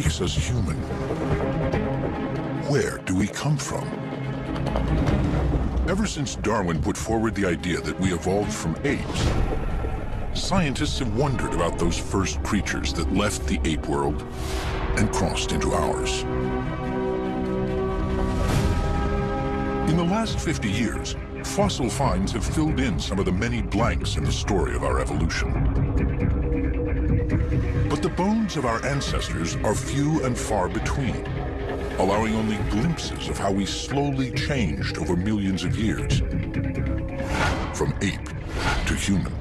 makes us human? Where do we come from? Ever since Darwin put forward the idea that we evolved from apes, scientists have wondered about those first creatures that left the ape world and crossed into ours. In the last 50 years, fossil finds have filled in some of the many blanks in the story of our evolution. But the bones of our ancestors are few and far between, allowing only glimpses of how we slowly changed over millions of years, from ape to human.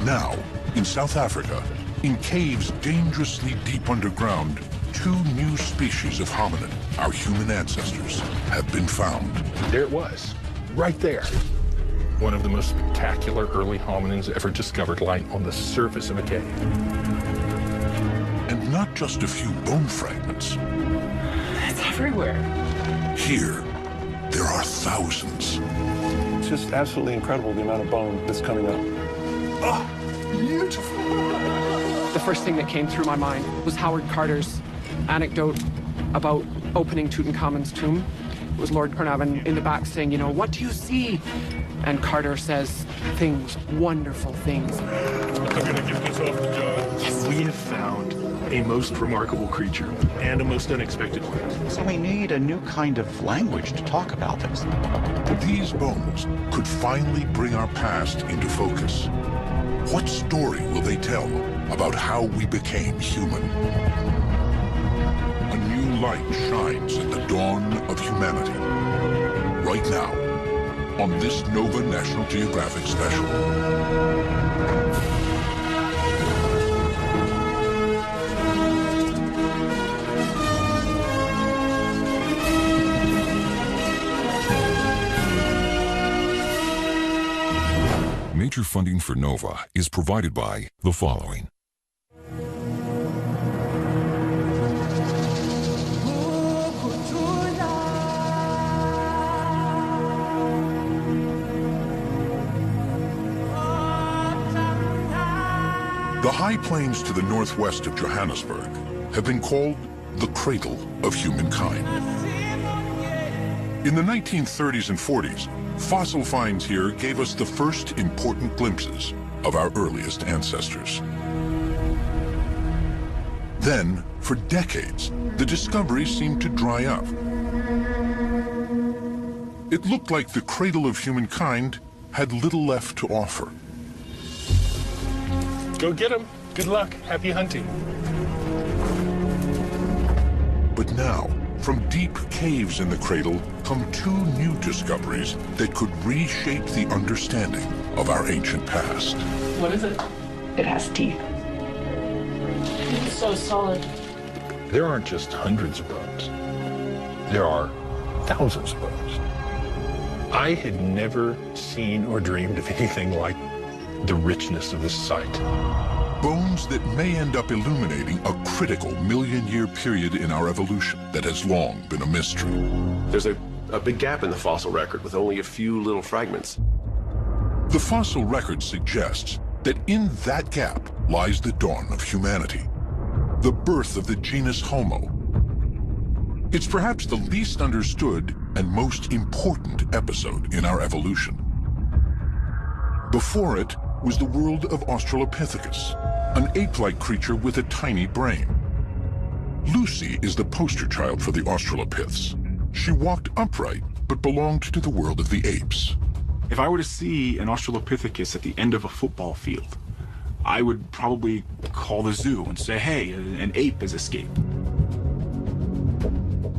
Now, in South Africa, in caves dangerously deep underground, two new species of hominin, our human ancestors, have been found. There it was, right there. One of the most spectacular early hominins ever discovered lying on the surface of a cave. And not just a few bone fragments. It's everywhere. Here, there are thousands. It's just absolutely incredible the amount of bone that's coming up. Ah, beautiful. The first thing that came through my mind was Howard Carter's anecdote about opening Tutankhamun's tomb. It was Lord Carnarvon in the back saying, you know, what do you see? And Carter says, things, wonderful things. I'm gonna give this off to John. Yes. We have found a most remarkable creature and a most unexpected one. So we need a new kind of language to talk about this. These bones could finally bring our past into focus. What story will they tell about how we became human? A new light shines at the dawn of humanity. Right now, on this Nova National Geographic special. Major funding for NOVA is provided by the following. The high plains to the northwest of Johannesburg have been called the cradle of humankind. In the 1930s and 40s, fossil finds here gave us the first important glimpses of our earliest ancestors. Then, for decades, the discoveries seemed to dry up. It looked like the cradle of humankind had little left to offer. Go get him. Good luck. Happy hunting. But now, from deep caves in the cradle come two new discoveries that could reshape the understanding of our ancient past. What is it? It has teeth. It's so solid. There aren't just hundreds of bones. There are thousands of bones. I had never seen or dreamed of anything like the richness of this site. Bones that may end up illuminating a critical million-year period in our evolution that has long been a mystery. There's a big gap in the fossil record with only a few little fragments. The fossil record suggests that in that gap lies the dawn of humanity, the birth of the genus Homo. It's perhaps the least understood and most important episode in our evolution. Before it was the world of Australopithecus, an ape-like creature with a tiny brain. Lucy is the poster child for the Australopiths. She walked upright, but belonged to the world of the apes. If I were to see an Australopithecus at the end of a football field, I would probably call the zoo and say, hey, an ape has escaped.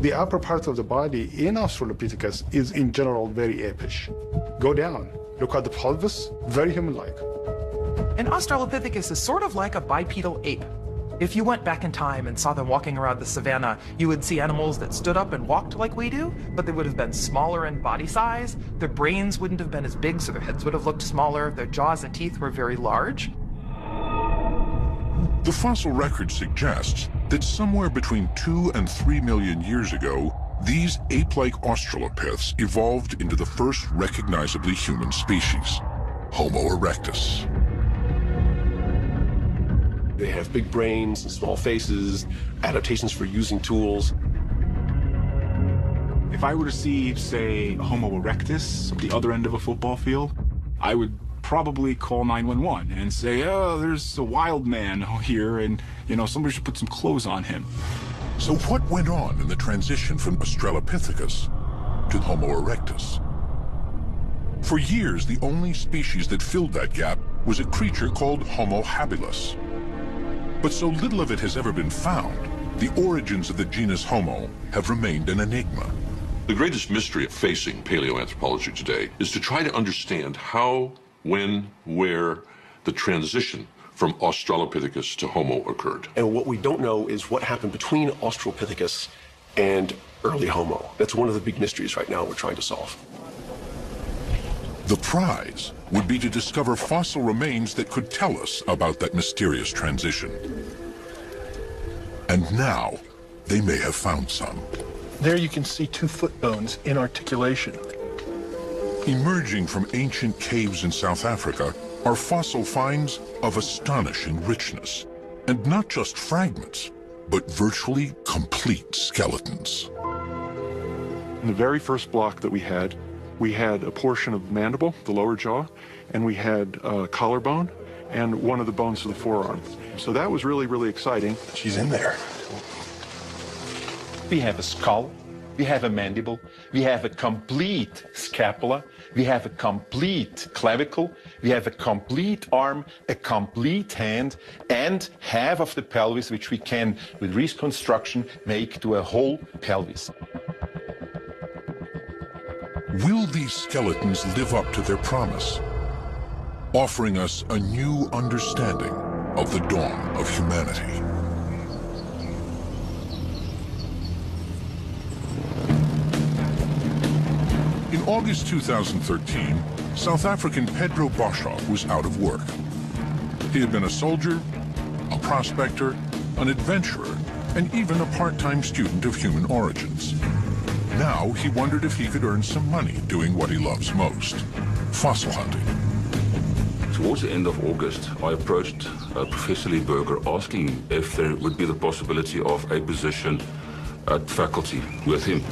The upper part of the body in Australopithecus is in general very apish. Go down, look at the pelvis, very human-like. An Australopithecus is sort of like a bipedal ape. If you went back in time and saw them walking around the savannah, you would see animals that stood up and walked like we do, but they would have been smaller in body size. Their brains wouldn't have been as big, so their heads would have looked smaller. Their jaws and teeth were very large. The fossil record suggests that somewhere between 2 and 3 million years ago, these ape-like Australopiths evolved into the first recognizably human species, Homo erectus. They have big brains, small faces, adaptations for using tools. If I were to see, say, a Homo erectus at the other end of a football field, I would probably call 911 and say, oh, there's a wild man here and, somebody should put some clothes on him. So what went on in the transition from Australopithecus to Homo erectus? For years, the only species that filled that gap was a creature called Homo habilis. But so little of it has ever been found, the origins of the genus Homo have remained an enigma. The greatest mystery facing paleoanthropology today is to try to understand how, when, where the transition from Australopithecus to Homo occurred. And what we don't know is what happened between Australopithecus and early Homo. That's one of the big mysteries right now we're trying to solve. The prize would be to discover fossil remains that could tell us about that mysterious transition. And now, they may have found some. There you can see 2 foot bones in articulation. Emerging from ancient caves in South Africa are fossil finds of astonishing richness. And not just fragments, but virtually complete skeletons. In the very first block that we had a portion of mandible, the lower jaw, and we had collarbone and one of the bones of the forearm. So that was really, really exciting. She's in there. We have a skull, we have a mandible, we have a complete scapula, we have a complete clavicle, we have a complete arm, a complete hand, and half of the pelvis, which we can, with reconstruction, make to a whole pelvis. Will these skeletons live up to their promise, offering us a new understanding of the dawn of humanity? In August 2013, South African Pedro Boshoff was out of work. He had been a soldier, a prospector, an adventurer, and even a part-time student of human origins. Now he wondered if he could earn some money doing what he loves most, fossil hunting. Towards the end of August, I approached Professor Lee Berger asking if there would be the possibility of a position at faculty with him.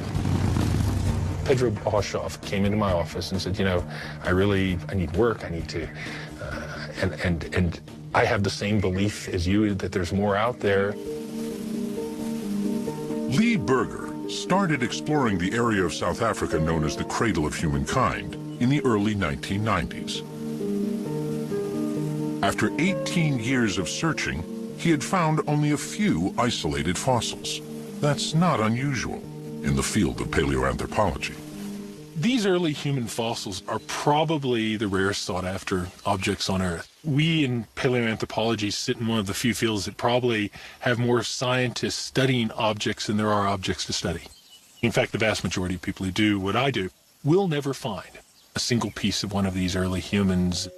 Pedro Boshoff came into my office and said, I need work, I need to, and I have the same belief as you that there's more out there. Lee Berger started exploring the area of South Africa known as the cradle of humankind in the early 1990s. After 18 years of searching, he had found only a few isolated fossils. That's not unusual in the field of paleoanthropology. These early human fossils are probably the rarest sought-after objects on Earth. We in paleoanthropology sit in one of the few fields that probably have more scientists studying objects than there are objects to study. In fact, the vast majority of people who do what I do will never find a single piece of one of these early humans.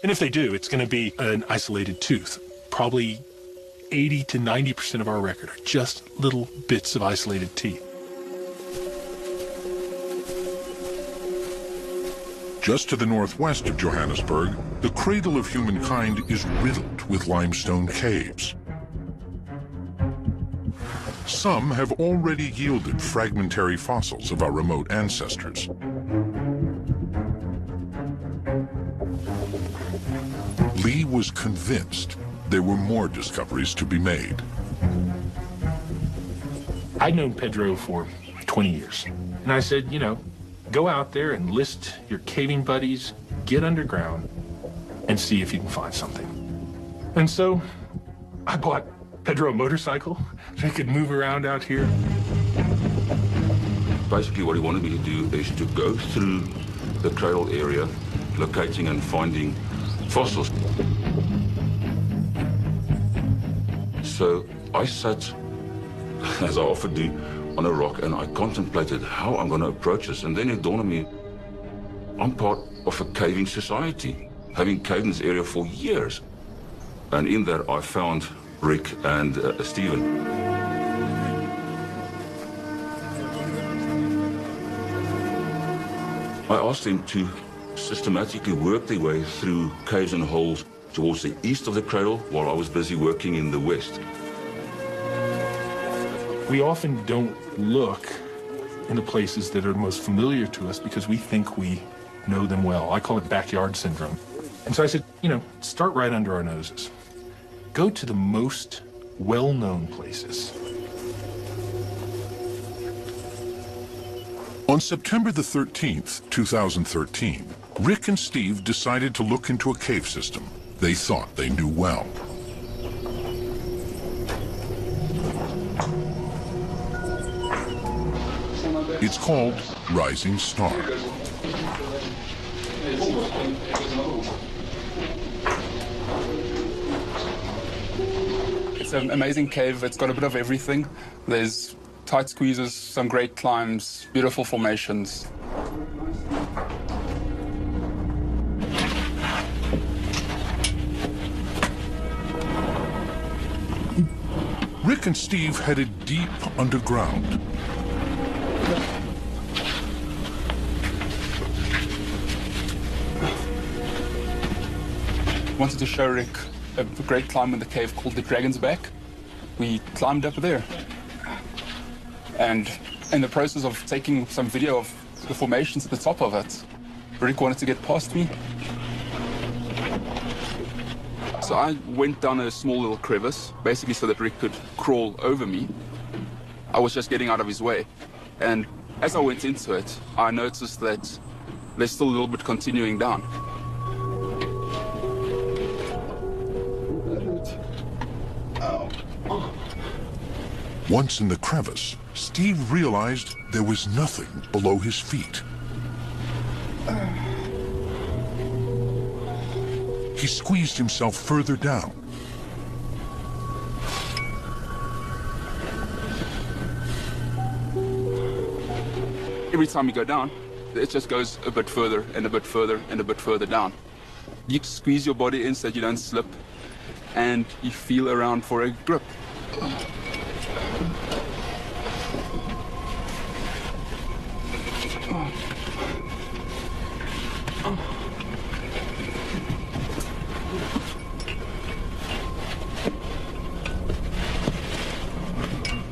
And if they do, it's going to be an isolated tooth. Probably 80 to 90% of our record are just little bits of isolated teeth. Just to the northwest of Johannesburg, the cradle of humankind is riddled with limestone caves. Some have already yielded fragmentary fossils of our remote ancestors. Lee was convinced there were more discoveries to be made. I'd known Pedro for 20 years, and I said, go out there and list your caving buddies, get underground, and see if you can find something. And so I bought Pedro a motorcycle so he could move around out here. Basically, what he wanted me to do is to go through the cradle area, locating and finding fossils. So I sat, as I often do, on a rock, and I contemplated how I'm going to approach this. And then it dawned on me, I'm part of a caving society, having caved in this area for years. And in there, I found Rick and Stephen. I asked them to systematically work their way through caves and holes towards the east of the cradle while I was busy working in the west. We often don't look in the places that are most familiar to us because we think we know them well. I call it backyard syndrome. And so I said, start right under our noses. Go to the most well-known places. On September the 13th, 2013, Rick and Steve decided to look into a cave system they thought they knew well. It's called Rising Star. It's an amazing cave. It's got a bit of everything. There's tight squeezes, some great climbs, beautiful formations. Rick and Steve headed deep underground. Wanted to show Rick a great climb in the cave called the Dragon's Back. We climbed up there. And in the process of taking some video of the formations at the top of it, Rick wanted to get past me. So I went down a small little crevice, basically so that Rick could crawl over me. I was just getting out of his way. And as I went into it, I noticed that there's still a little bit continuing down. Once in the crevice, Steve realized there was nothing below his feet. He squeezed himself further down. Every time you go down, it just goes a bit further and a bit further and a bit further down. You squeeze your body in so that you don't slip, and you feel around for a grip.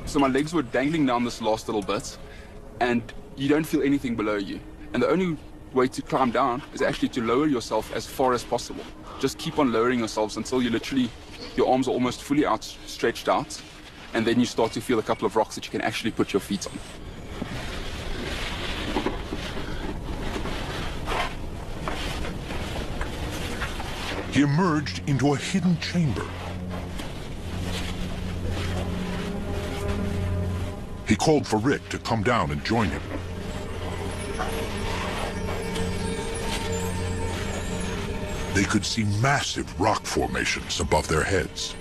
So my legs were dangling down this last little bit, and you don't feel anything below you. And the only way to climb down is actually to lower yourself as far as possible. Just keep on lowering yourselves until you literally, your arms are almost fully stretched out, and then you start to feel a couple of rocks that you can actually put your feet on. He emerged into a hidden chamber. He called for Rick to come down and join him. They could see massive rock formations above their heads.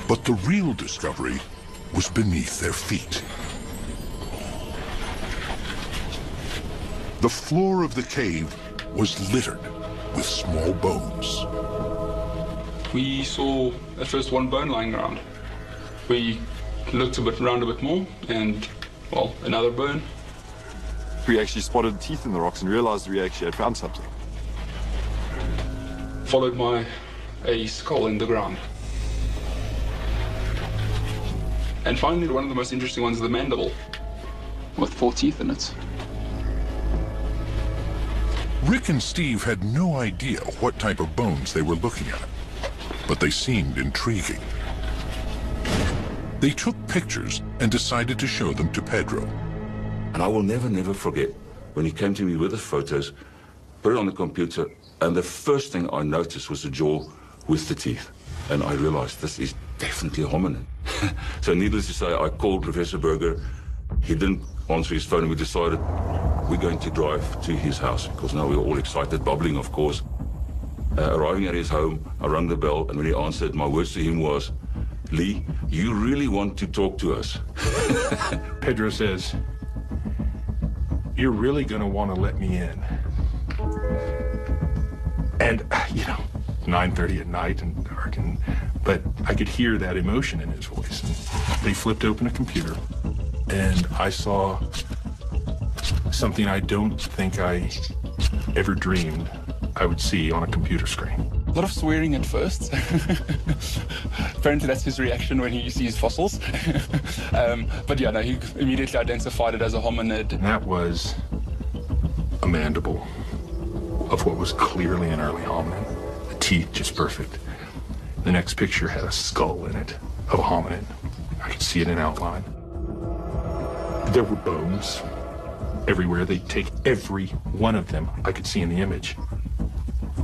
But the real discovery was beneath their feet. The floor of the cave was littered with small bones. We saw at first one bone lying around. We looked around a bit more, and, well, another bone. We actually spotted teeth in the rocks and realized we actually had found something. Followed by a skull in the ground. And finally, one of the most interesting ones is the mandible, with 4 teeth in it. Rick and Steve had no idea what type of bones they were looking at, but they seemed intriguing. They took pictures and decided to show them to Pedro. And I will never forget when he came to me with the photos, put it on the computer, and the first thing I noticed was the jaw with the teeth. And I realized this is definitely a hominid. So needless to say, I called Professor Berger. He didn't answer his phone, and we decided we're going to drive to his house, because now we were all excited, bubbling, of course. Arriving at his home, I rang the bell, and when he answered, my words to him was, "Lee, you really want to talk to us?" Pedro says, "You're really going to want to let me in." And, 9:30 at night and dark, but I could hear that emotion in his voice. And they flipped open a computer, and I saw something I don't think I ever dreamed I would see on a computer screen. A lot of swearing at first. Apparently that's his reaction when he sees fossils. But yeah, no, he immediately identified it as a hominid. And that was a mandible of what was clearly an early hominid. The teeth just perfect. The next picture had a skull in it of a hominid. I could see it in outline. There were bones everywhere. They'd take every one of them I could see in the image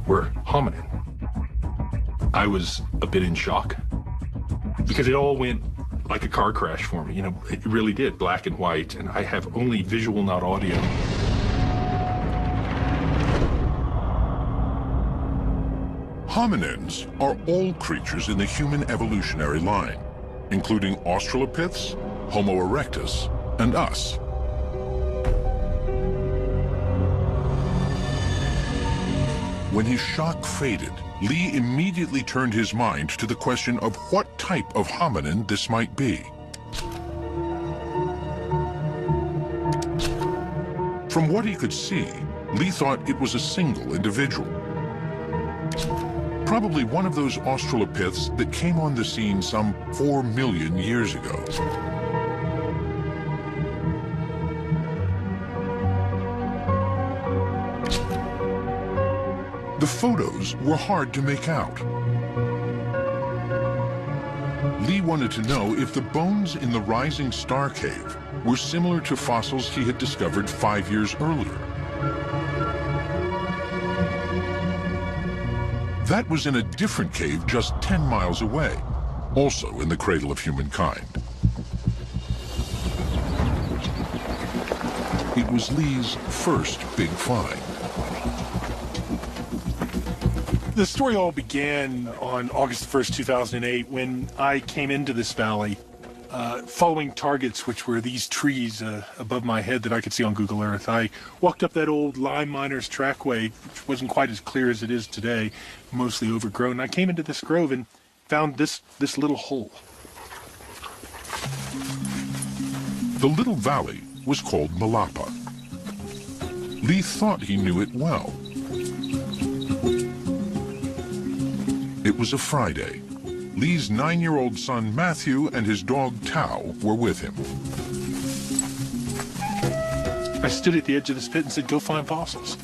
were hominid. I was a bit in shock because it all went like a car crash for me. You know, it really did, black and white, and I have only visual, not audio. Hominins are all creatures in the human evolutionary line, including Australopiths, Homo erectus, and us. When his shock faded, Lee immediately turned his mind to the question of what type of hominin this might be. From what he could see, Lee thought it was a single individual. Probably one of those Australopiths that came on the scene some 4 million years ago. The photos were hard to make out. Lee wanted to know if the bones in the Rising Star Cave were similar to fossils he had discovered 5 years earlier. That was in a different cave just 10 miles away, also in the cradle of humankind. It was Lee's first big find. The story all began on August 1st, 2008, when I came into this valley following targets, which were these trees above my head that I could see on Google Earth. I walked up that old lime miner's trackway, which wasn't quite as clear as it is today, mostly overgrown. I came into this grove and found this little hole. The little valley was called Malapa. Lee thought he knew it well. It was a Friday. Lee's 9-year-old son Matthew and his dog Tao were with him. I stood at the edge of this pit and said, "Go find fossils."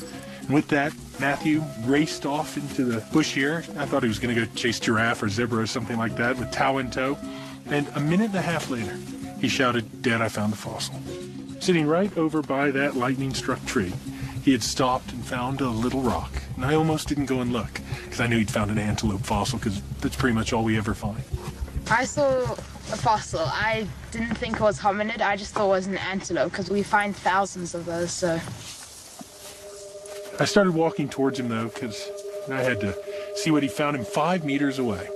And with that, Matthew raced off into the bush here. I thought he was going to go chase giraffe or zebra or something like that with Tao in tow. And a minute and a half later, he shouted, "Dad, I found a fossil." Sitting right over by that lightning-struck tree, he had stopped and found a little rock. And I almost didn't go and look, because I knew he'd found an antelope fossil, because that's pretty much all we ever find. I saw a fossil. I didn't think it was hominid. I just thought it was an antelope, because we find thousands of those, so. I started walking towards him, though, because I had to see what he found him 5 meters away.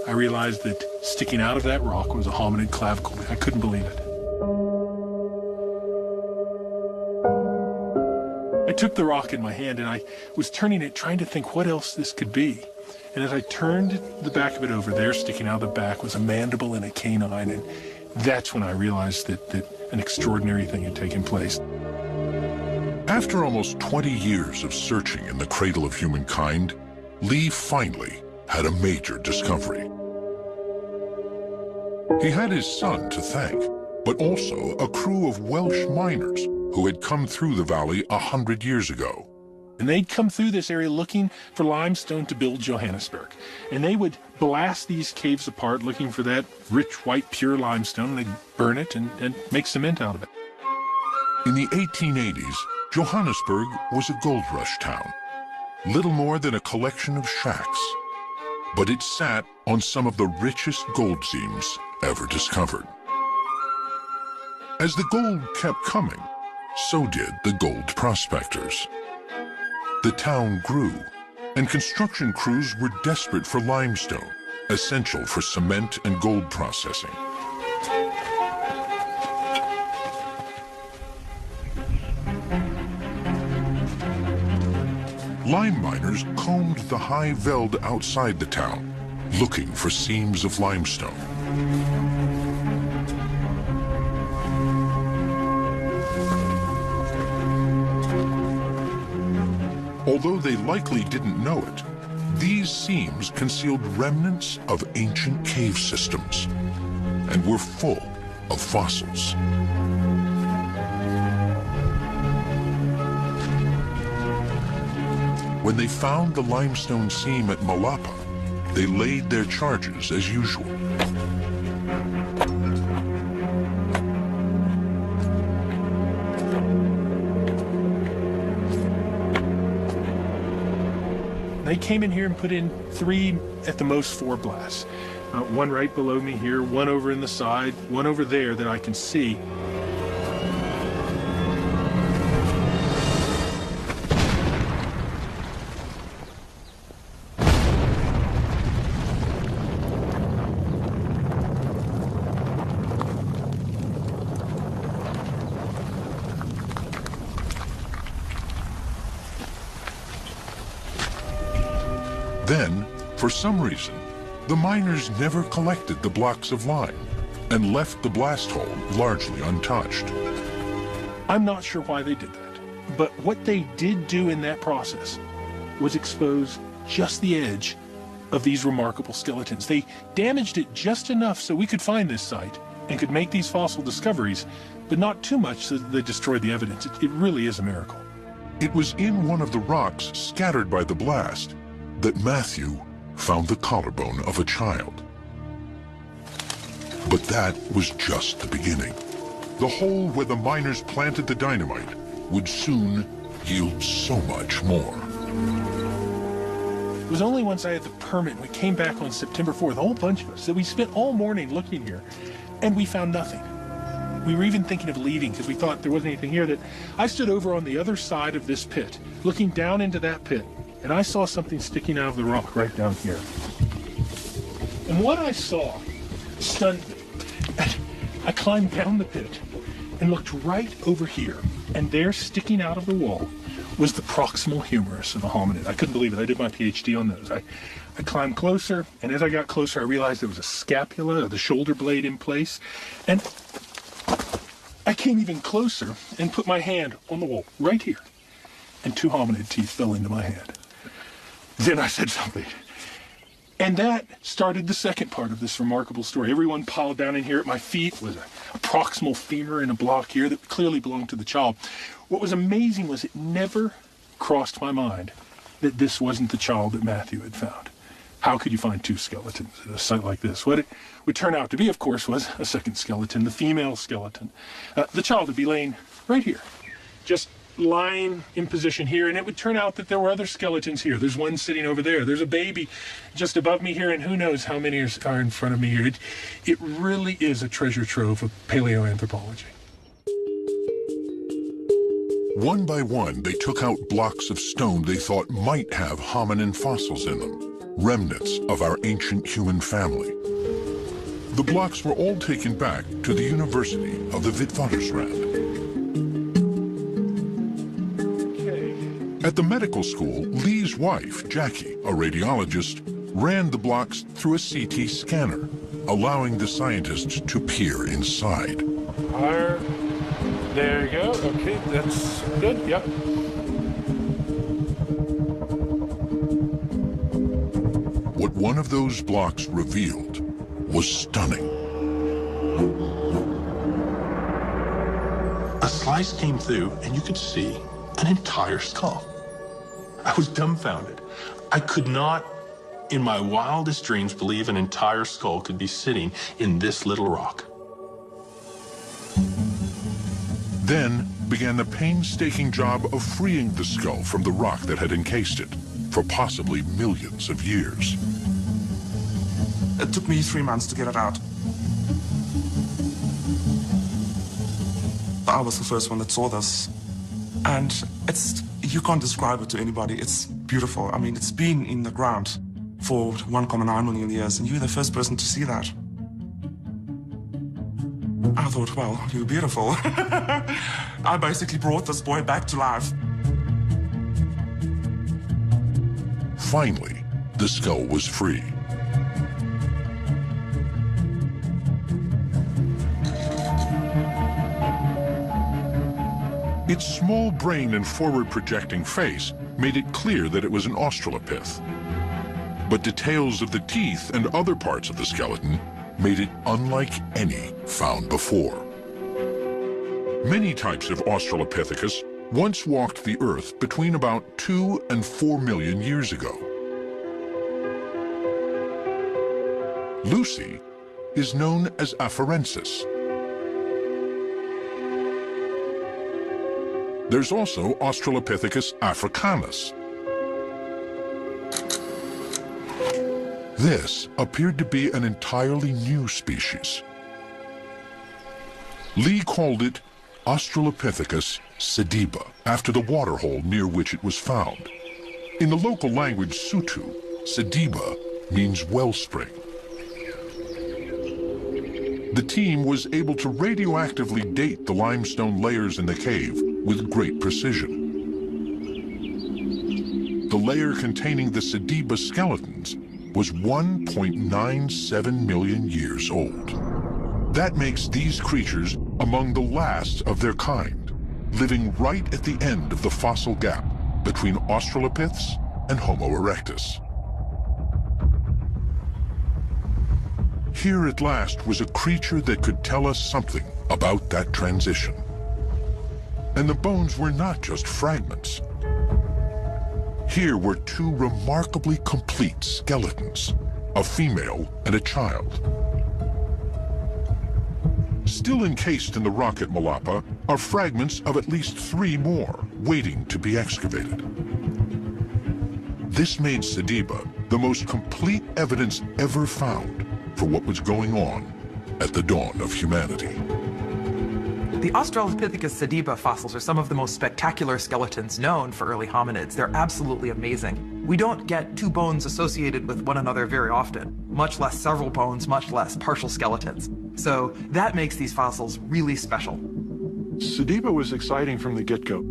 I realized that sticking out of that rock was a hominid clavicle. I couldn't believe it. I took the rock in my hand and I was turning it, trying to think what else this could be. And as I turned the back of it over, there, sticking out of the back, was a mandible and a canine. And that's when I realized that an extraordinary thing had taken place. After almost 20 years of searching in the cradle of humankind, Lee finally had a major discovery. He had his son to thank, but also a crew of Welsh miners who had come through the valley 100 years ago. And they'd come through this area looking for limestone to build Johannesburg. And they would blast these caves apart looking for that rich, white, pure limestone. They'd burn it and make cement out of it. In the 1880s, Johannesburg was a gold rush town, little more than a collection of shacks. But it sat on some of the richest gold seams ever discovered. As the gold kept coming, so did the gold prospectors. The town grew, and construction crews were desperate for limestone, essential for cement and gold processing. Lime miners combed the high veld outside the town, looking for seams of limestone. Although they likely didn't know it, these seams concealed remnants of ancient cave systems and were full of fossils. When they found the limestone seam at Malapa, they laid their charges as usual. They came in here and put in 3, at the most 4 blasts. One right below me here, one over in the side, one over there that I can see. Then, for some reason, the miners never collected the blocks of lime and left the blast hole largely untouched. I'm not sure why they did that, but what they did do in that process was expose just the edge of these remarkable skeletons. They damaged it just enough so we could find this site and could make these fossil discoveries, but not too much so that they destroyed the evidence. It really is a miracle. It was in one of the rocks scattered by the blast that Matthew found the collarbone of a child. But that was just the beginning. The hole where the miners planted the dynamite would soon yield so much more. It was only once I had the permit, we came back on September 4th, a whole bunch of us, that we spent all morning looking here, and we found nothing. We were even thinking of leaving because we thought there wasn't anything here. That I stood over on the other side of this pit, looking down into that pit, and I saw something sticking out of the rock right down here. And what I saw stunned me. I climbed down the pit and looked right over here, and there, sticking out of the wall, was the proximal humerus of a hominid. I couldn't believe it. I did my PhD on those. I climbed closer, and as I got closer, I realized there was a scapula, the shoulder blade in place, and I came even closer and put my hand on the wall, right here, and 2 hominid teeth fell into my hand. Then I said something. And that started the second part of this remarkable story. Everyone piled down in here at my feet was a proximal femur in a block here that clearly belonged to the child. What was amazing was it never crossed my mind that this wasn't the child that Matthew had found. How could you find 2 skeletons at a site like this? What it would turn out to be, of course, was a second skeleton, the female skeleton. The child would be laying right here, just lying in position here, and it would turn out that there were other skeletons here. There's one sitting over there. There's a baby just above me here, and who knows how many are in front of me here. It really is a treasure trove of paleoanthropology. One by one, they took out blocks of stone they thought might have hominin fossils in them, remnants of our ancient human family. The blocks were all taken back to the University of the Witwatersrand. At the medical school, Lee's wife, Jackie, a radiologist, ran the blocks through a CT scanner, allowing the scientists to peer inside. There you go. Okay, that's good. Yep. What one of those blocks revealed was stunning. A slice came through, and you could see an entire skull. I was dumbfounded. I could not, in my wildest dreams, believe an entire skull could be sitting in this little rock. Then began the painstaking job of freeing the skull from the rock that had encased it for possibly millions of years. It took me 3 months to get it out. I was the first one that saw this. And you can't describe it to anybody. It's beautiful. I mean, it's been in the ground for 1.9 million years, and you're the first person to see that. I thought, well, you're beautiful. I basically brought this boy back to life. Finally, the skull was free. Its small brain and forward-projecting face made it clear that it was an Australopith. But details of the teeth and other parts of the skeleton made it unlike any found before. Many types of Australopithecus once walked the Earth between about 2 and 4 million years ago. Lucy is known as afarensis. There's also Australopithecus africanus. This appeared to be an entirely new species. Lee called it Australopithecus sediba, after the waterhole near which it was found. In the local language Sutu, sediba means wellspring. The team was able to radioactively date the limestone layers in the cave with great precision. The layer containing the sediba skeletons was 1.97 million years old. That makes these creatures among the last of their kind, living right at the end of the fossil gap between Australopiths and Homo erectus. Here at last was a creature that could tell us something about that transition. And the bones were not just fragments. Here were two remarkably complete skeletons, a female and a child. Still encased in the rock at Malapa are fragments of at least 3 more waiting to be excavated. This made sediba the most complete evidence ever found for what was going on at the dawn of humanity. The Australopithecus sediba fossils are some of the most spectacular skeletons known for early hominids. They're absolutely amazing. We don't get 2 bones associated with one another very often, much less several bones, much less partial skeletons. So that makes these fossils really special. Sediba was exciting from the get-go.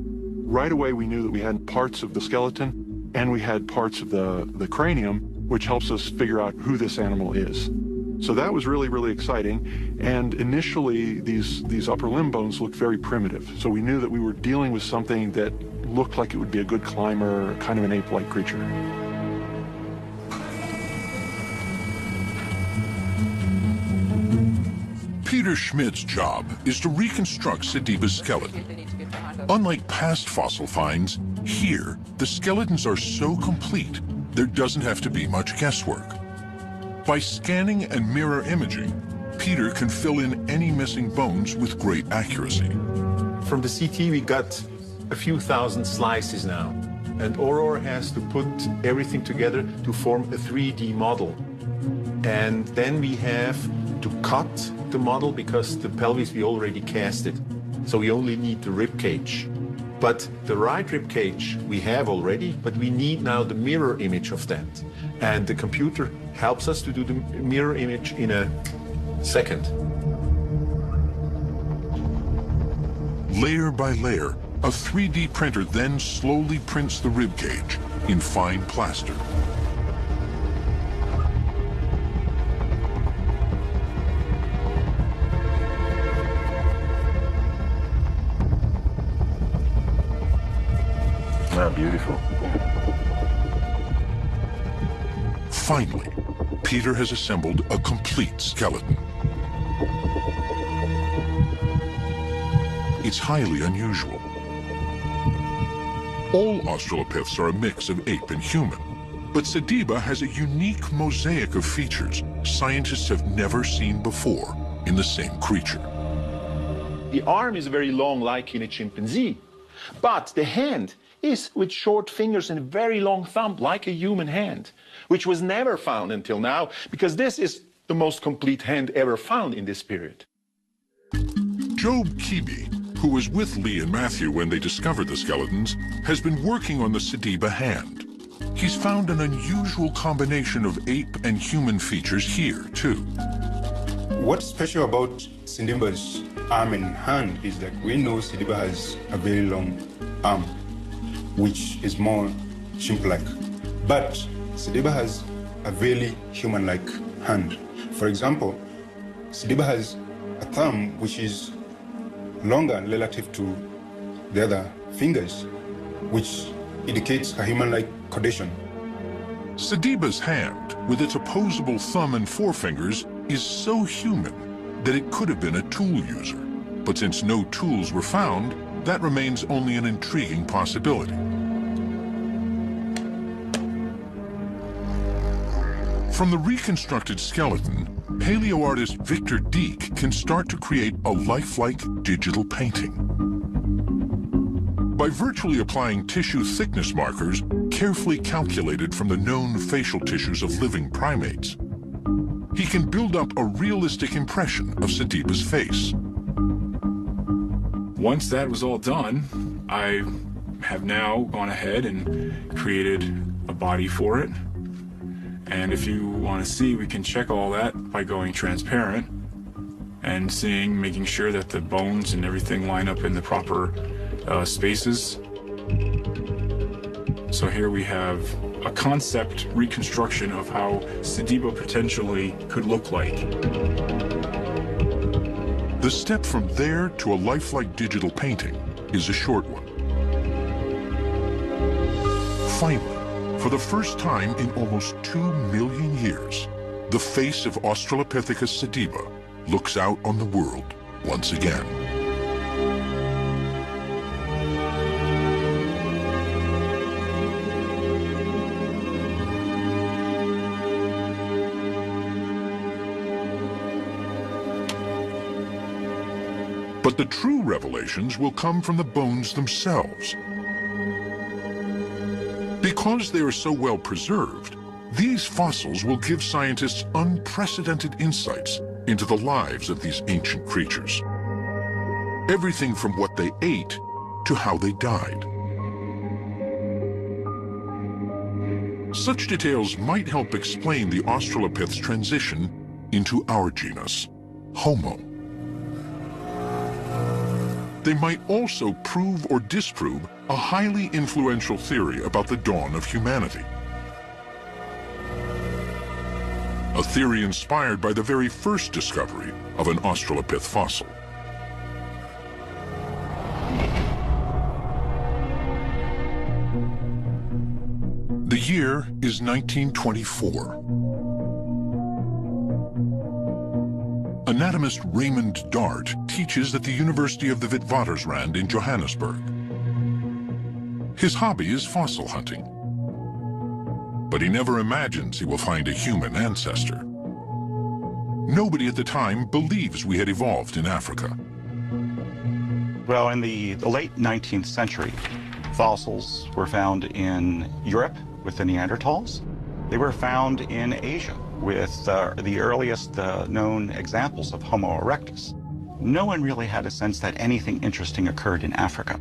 Right away we knew that we had parts of the skeleton and we had parts of the cranium, which helps us figure out who this animal is. So that was really, really exciting. And initially, these upper limb bones looked very primitive. So we knew that we were dealing with something that looked like it would be a good climber, kind of an ape-like creature. Peter Schmidt's job is to reconstruct sediba's skeleton. Unlike past fossil finds, here, the skeletons are so complete, there doesn't have to be much guesswork. By scanning and mirror imaging, Peter can fill in any missing bones with great accuracy. From the CT, we got a few thousand slices now. And Aurora has to put everything together to form a 3D model. And then we have to cut the model because the pelvis we already cast it. So we only need the rib cage. But the right rib cage we have already, but we need now the mirror image of that. And the computer helps us to do the mirror image in a second. Layer by layer, a 3D printer then slowly prints the rib cage in fine plaster. Wow, beautiful. Finally, Peter has assembled a complete skeleton. It's highly unusual. All Australopiths are a mix of ape and human, but sediba has a unique mosaic of features scientists have never seen before in the same creature. The arm is very long, like in a chimpanzee, but the hand is with short fingers and a very long thumb, like a human hand, which was never found until now, because this is the most complete hand ever found in this period. Job Kibi, who was with Lee and Matthew when they discovered the skeletons, has been working on the sediba hand. He's found an unusual combination of ape and human features here, too. What's special about sediba's arm and hand is that we know sediba has a very long arm, which is more chimp-like. But sediba has a very human-like hand. For example, sediba has a thumb which is longer relative to the other fingers, which indicates a human-like condition. Sediba's hand, with its opposable thumb and forefingers, is so human that it could have been a tool user. But since no tools were found, that remains only an intriguing possibility. From the reconstructed skeleton, paleoartist Victor Dieck can start to create a lifelike digital painting. By virtually applying tissue thickness markers carefully calculated from the known facial tissues of living primates, he can build up a realistic impression of Sediba's face. Once that was all done, I have now gone ahead and created a body for it. And if you want to see, we can check all that by going transparent and making sure that the bones and everything line up in the proper spaces. So here we have a concept reconstruction of how Sediba potentially could look like. The step from there to a lifelike digital painting is a short one. Finally, for the first time in almost 2 million years, the face of Australopithecus sediba looks out on the world once again. But the true revelations will come from the bones themselves. Because they are so well preserved, these fossils will give scientists unprecedented insights into the lives of these ancient creatures. Everything from what they ate to how they died. Such details might help explain the Australopith's transition into our genus, Homo. They might also prove or disprove a highly influential theory about the dawn of humanity. A theory inspired by the very first discovery of an Australopith fossil. The year is 1924. Anatomist Raymond Dart teaches at the University of the Witwatersrand in Johannesburg. His hobby is fossil hunting, but he never imagines he will find a human ancestor. Nobody at the time believes we had evolved in Africa. Well, in the late 19th century, fossils were found in Europe with the Neanderthals. They were found in Asia with the earliest known examples of Homo erectus. No one really had a sense that anything interesting occurred in Africa.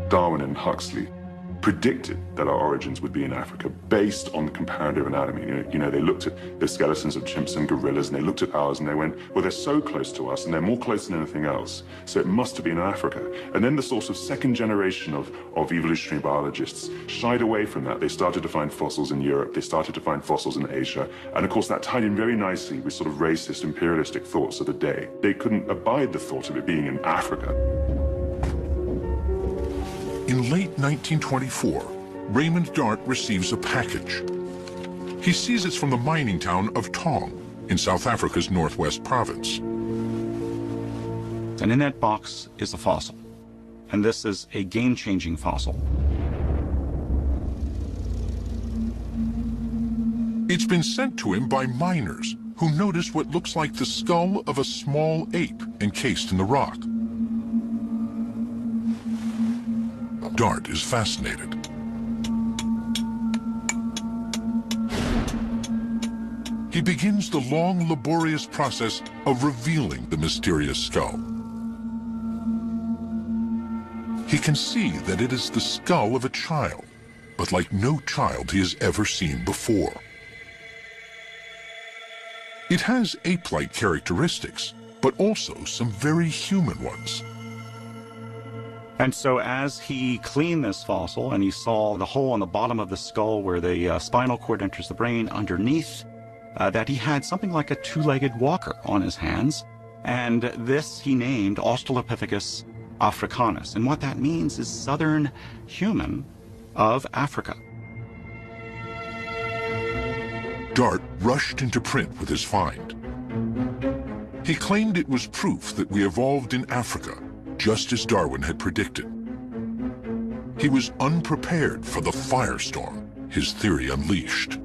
Darwin and Huxley predicted that our origins would be in Africa based on comparative anatomy. You know, they looked at the skeletons of chimps and gorillas, and they looked at ours, and they went, well, they're so close to us, and they're more close than anything else, so it must have been in Africa. And then the sort of second generation of evolutionary biologists shied away from that. They started to find fossils in Europe, they started to find fossils in Asia, and of course that tied in very nicely with sort of racist, imperialistic thoughts of the day. They couldn't abide the thought of it being in Africa. In late 1924, Raymond Dart receives a package. He sees it's from the mining town of Tong in South Africa's northwest province. And in that box is a fossil. And this is a game-changing fossil. It's been sent to him by miners who noticed what looks like the skull of a small ape encased in the rock. Dart is fascinated. He begins the long, laborious process of revealing the mysterious skull. He can see that it is the skull of a child, but like no child he has ever seen before. It has ape-like characteristics, but also some very human ones. And so as he cleaned this fossil and he saw the hole on the bottom of the skull where the spinal cord enters the brain underneath, that he had something like a two-legged walker on his hands. And this he named Australopithecus africanus. And what that means is southern human of Africa. Dart rushed into print with his find. He claimed it was proof that we evolved in Africa, just as Darwin had predicted. He was unprepared for the firestorm his theory unleashed.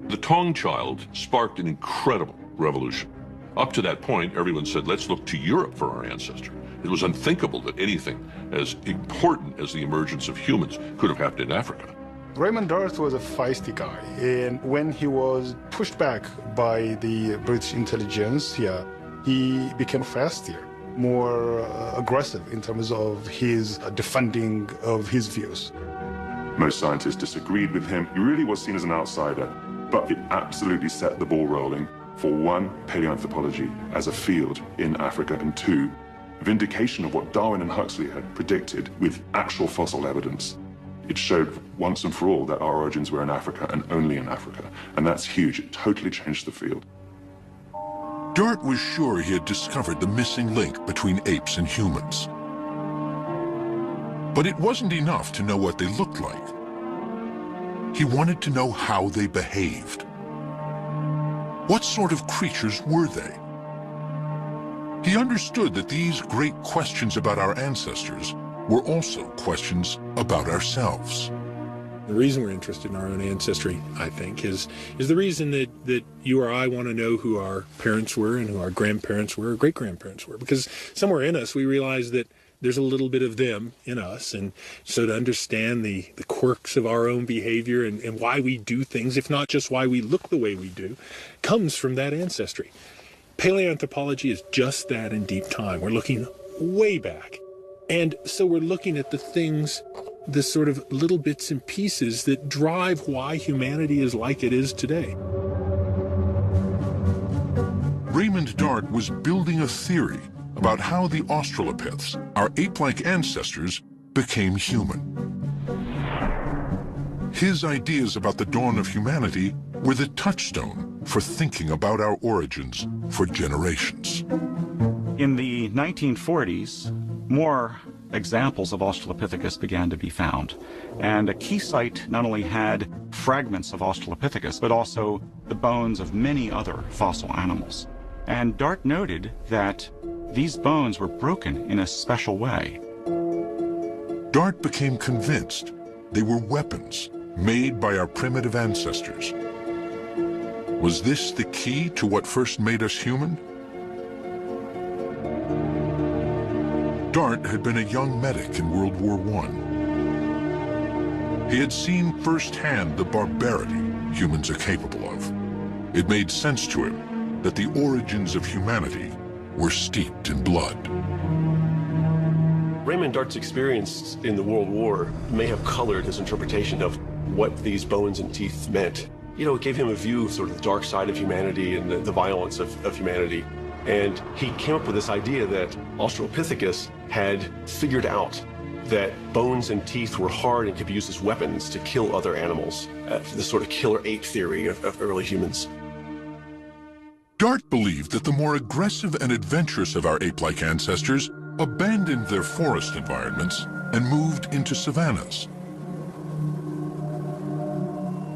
The Tong child sparked an incredible revolution. Up to that point, everyone said, let's look to Europe for our ancestor. It was unthinkable that anything as important as the emergence of humans could have happened in Africa. Raymond Dart was a feisty guy, and when he was pushed back by the British intelligence here, he became faster, more aggressive in terms of his defending of his views. Most scientists disagreed with him. He really was seen as an outsider, but it absolutely set the ball rolling for one, paleoanthropology as a field in Africa, and two, vindication of what Darwin and Huxley had predicted with actual fossil evidence. It showed once and for all that our origins were in Africa and only in Africa, and that's huge. It totally changed the field. Dart was sure he had discovered the missing link between apes and humans. But it wasn't enough to know what they looked like. He wanted to know how they behaved. What sort of creatures were they? He understood that these great questions about our ancestors were also questions about ourselves. The reason we're interested in our own ancestry, I think, is the reason that you or I want to know who our parents were and who our grandparents were or great-grandparents were. Because somewhere in us we realize that there's a little bit of them in us. And so to understand the quirks of our own behavior and why we do things, if not just why we look the way we do, comes from that ancestry. Paleoanthropology is just that in deep time. We're looking way back. And so we're looking at the things, the sort of little bits and pieces that drive why humanity is like it is today. Raymond Dart was building a theory about how the Australopiths, our ape-like ancestors, became human. His ideas about the dawn of humanity were the touchstone for thinking about our origins for generations. In the 1940s, more examples of Australopithecus began to be found. And a key site not only had fragments of Australopithecus, but also the bones of many other fossil animals. And Dart noted that these bones were broken in a special way. Dart became convinced they were weapons made by our primitive ancestors. Was this the key to what first made us human? Dart had been a young medic in World War I. He had seen firsthand the barbarity humans are capable of. It made sense to him that the origins of humanity were steeped in blood. Raymond Dart's experience in the World War may have colored his interpretation of what these bones and teeth meant. You know, it gave him a view of sort of the dark side of humanity and the violence of humanity. And he came up with this idea that Australopithecus had figured out that bones and teeth were hard and could be used as weapons to kill other animals. This sort of killer ape theory of early humans. Dart believed that the more aggressive and adventurous of our ape-like ancestors abandoned their forest environments and moved into savannas.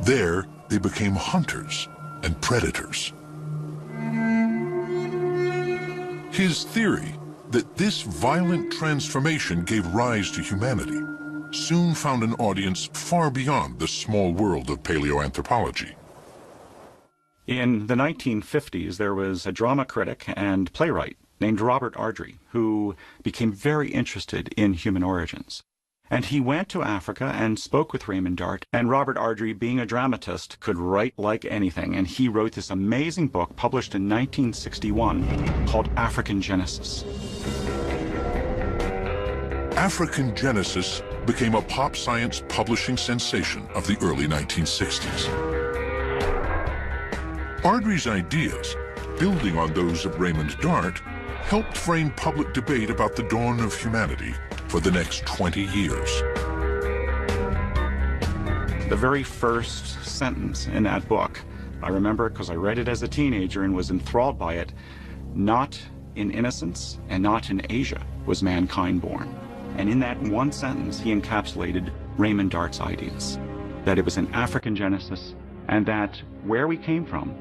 There, they became hunters and predators. His theory that this violent transformation gave rise to humanity soon found an audience far beyond the small world of paleoanthropology. In the 1950s, there was a drama critic and playwright named Robert Ardrey who became very interested in human origins. And he went to Africa and spoke with Raymond Dart, and Robert Ardrey, being a dramatist, could write like anything, and he wrote this amazing book published in 1961 called African Genesis. African Genesis became a pop science publishing sensation of the early 1960s. Ardrey's ideas, building on those of Raymond Dart, helped frame public debate about the dawn of humanity for the next 20 years. The very first sentence in that book, I remember because I read it as a teenager and was enthralled by it, not in innocence and not in Asia, was mankind born. And in that one sentence, he encapsulated Raymond Dart's ideas, that it was an African genesis, and that where we came from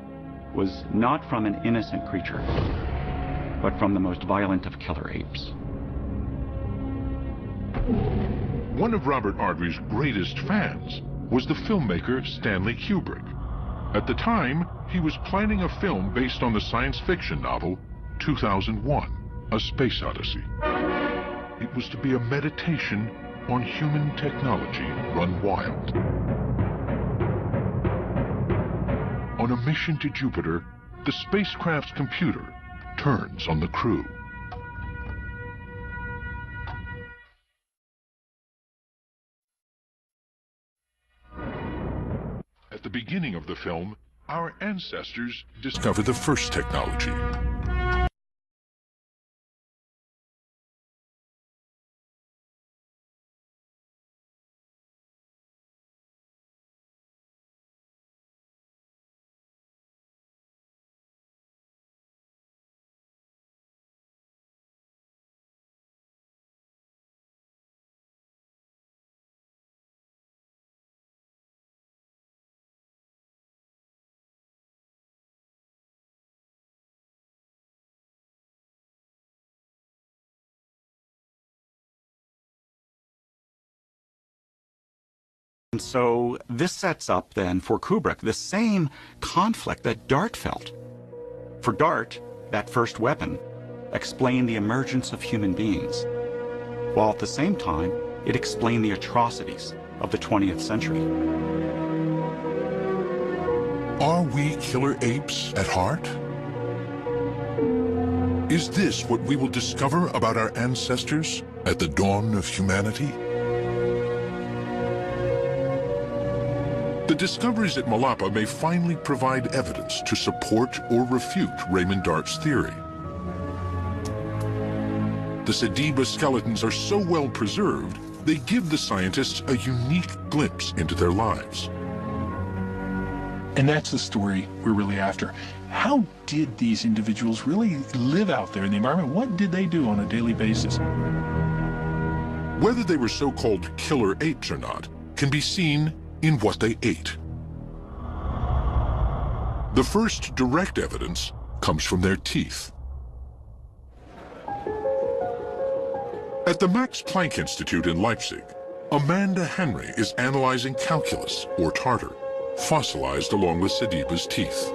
was not from an innocent creature, but from the most violent of killer apes. One of Robert Ardrey's greatest fans was the filmmaker Stanley Kubrick. At the time, he was planning a film based on the science fiction novel 2001, A Space Odyssey. It was to be a meditation on human technology run wild. On a mission to Jupiter, the spacecraft's computer turns on the crew. At the beginning of the film, our ancestors discovered the first technology. And so this sets up then for Kubrick the same conflict that Dart felt. For Dart, that first weapon explained the emergence of human beings, while at the same time it explained the atrocities of the 20th century. Are we killer apes at heart? Is this what we will discover about our ancestors at the dawn of humanity? The discoveries at Malapa may finally provide evidence to support or refute Raymond Dart's theory. The Sediba skeletons are so well preserved, they give the scientists a unique glimpse into their lives. And that's the story we're really after. How did these individuals really live out there in the environment? What did they do on a daily basis? Whether they were so-called killer apes or not can be seen in what they ate. The first direct evidence comes from their teeth. At the Max Planck Institute in Leipzig, Amanda Henry is analyzing calculus, or tartar, fossilized along with Sediba's teeth.